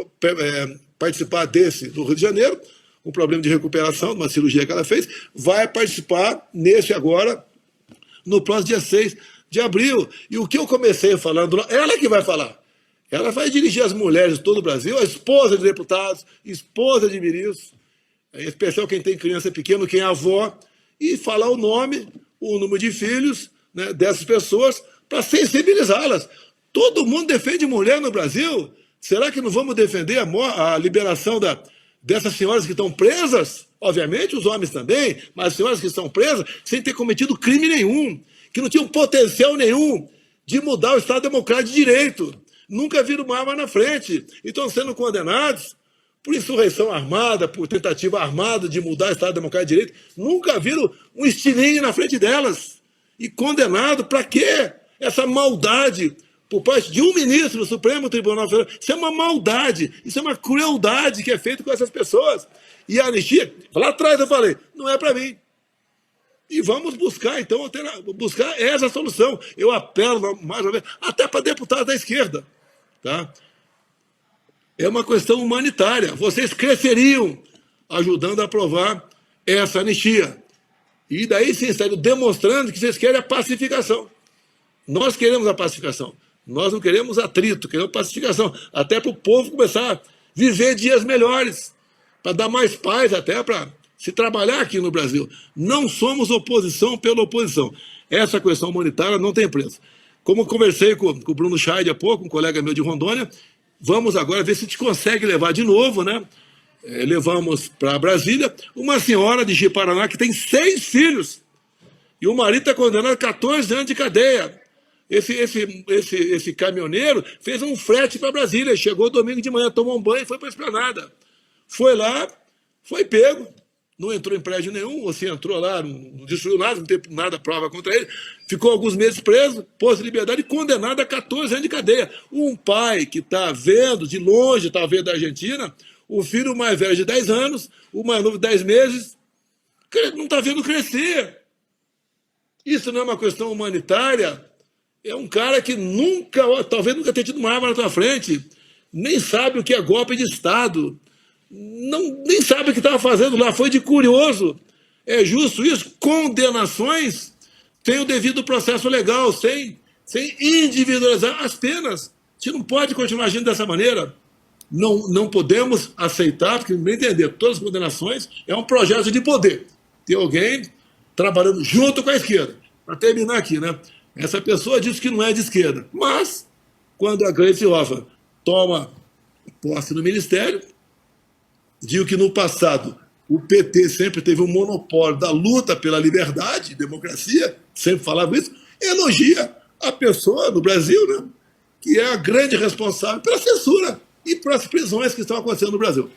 participar desse do Rio de Janeiro, um problema de recuperação, de uma cirurgia que ela fez, vai participar nesse agora, no próximo dia 6 de abril. E o que eu comecei falando, ela que vai falar. Ela vai dirigir as mulheres de todo o Brasil, a esposa de deputados, esposa de ministros, em especial quem tem criança pequena, quem é avó, e falar o nome, o número de filhos, né, dessas pessoas, para sensibilizá-las. Todo mundo defende mulher no Brasil. Será que não vamos defender a liberação dessas senhoras que estão presas? Obviamente, os homens também, mas as senhoras que estão presas sem ter cometido crime nenhum, que não tinham potencial nenhum de mudar o Estado Democrático de Direito. Nunca viram uma arma na frente e estão sendo condenados por insurreição armada, por tentativa armada de mudar o Estado Democrático de Direito, nunca viram um estilingue na frente delas. E condenado para quê? Essa maldade por parte de um ministro do Supremo Tribunal Federal. Isso é uma maldade, isso é uma crueldade que é feita com essas pessoas. E a anistia, lá atrás eu falei, não é para mim. E vamos buscar, então, buscar essa solução. Eu apelo, mais uma vez, até para deputados da esquerda, tá? É uma questão humanitária. Vocês cresceriam ajudando a aprovar essa anistia. E daí sim estariam demonstrando que vocês querem a pacificação. Nós queremos a pacificação. Nós não queremos atrito, queremos pacificação. Até para o povo começar a viver dias melhores. Para dar mais paz até para se trabalhar aqui no Brasil. Não somos oposição pela oposição. Essa questão humanitária não tem preço. Como conversei com o Bruno Scheid há pouco, um colega meu de Rondônia, vamos agora ver se a gente consegue levar de novo, né? Levamos para Brasília uma senhora de Ji-Paraná que tem 6 filhos. E o marido está condenado a 14 anos de cadeia. Esse caminhoneiro fez um frete para Brasília. Chegou domingo de manhã, tomou um banho e foi para a Esplanada. Foi lá, foi pego. não entrou em prédio nenhum, ou se entrou lá, não destruiu nada, não teve nada prova contra ele, ficou alguns meses preso, pôs em liberdade e condenado a 14 anos de cadeia. Um pai que está vendo, de longe, está vendo da Argentina, o filho mais velho de 10 anos, o mais novo de 10 meses, não está vendo crescer. Isso não é uma questão humanitária. É um cara que talvez nunca tenha tido uma arma na tua frente, nem sabe o que é golpe de Estado, nem sabe o que estava fazendo lá, foi de curioso. É justo isso? Condenações tem o devido processo legal, sem individualizar as penas. A gente não pode continuar agindo dessa maneira. Não podemos aceitar, porque não entender, todas as condenações é um projeto de poder. Tem alguém trabalhando junto com a esquerda. Para terminar aqui, né? Essa pessoa diz que não é de esquerda, mas quando a Gleisi Hoffmann toma posse no ministério, digo que no passado o PT sempre teve um monopólio da luta pela liberdade e democracia, sempre falava isso, elogia a pessoa no Brasil, né, que é a grande responsável pela censura e pelas prisões que estão acontecendo no Brasil.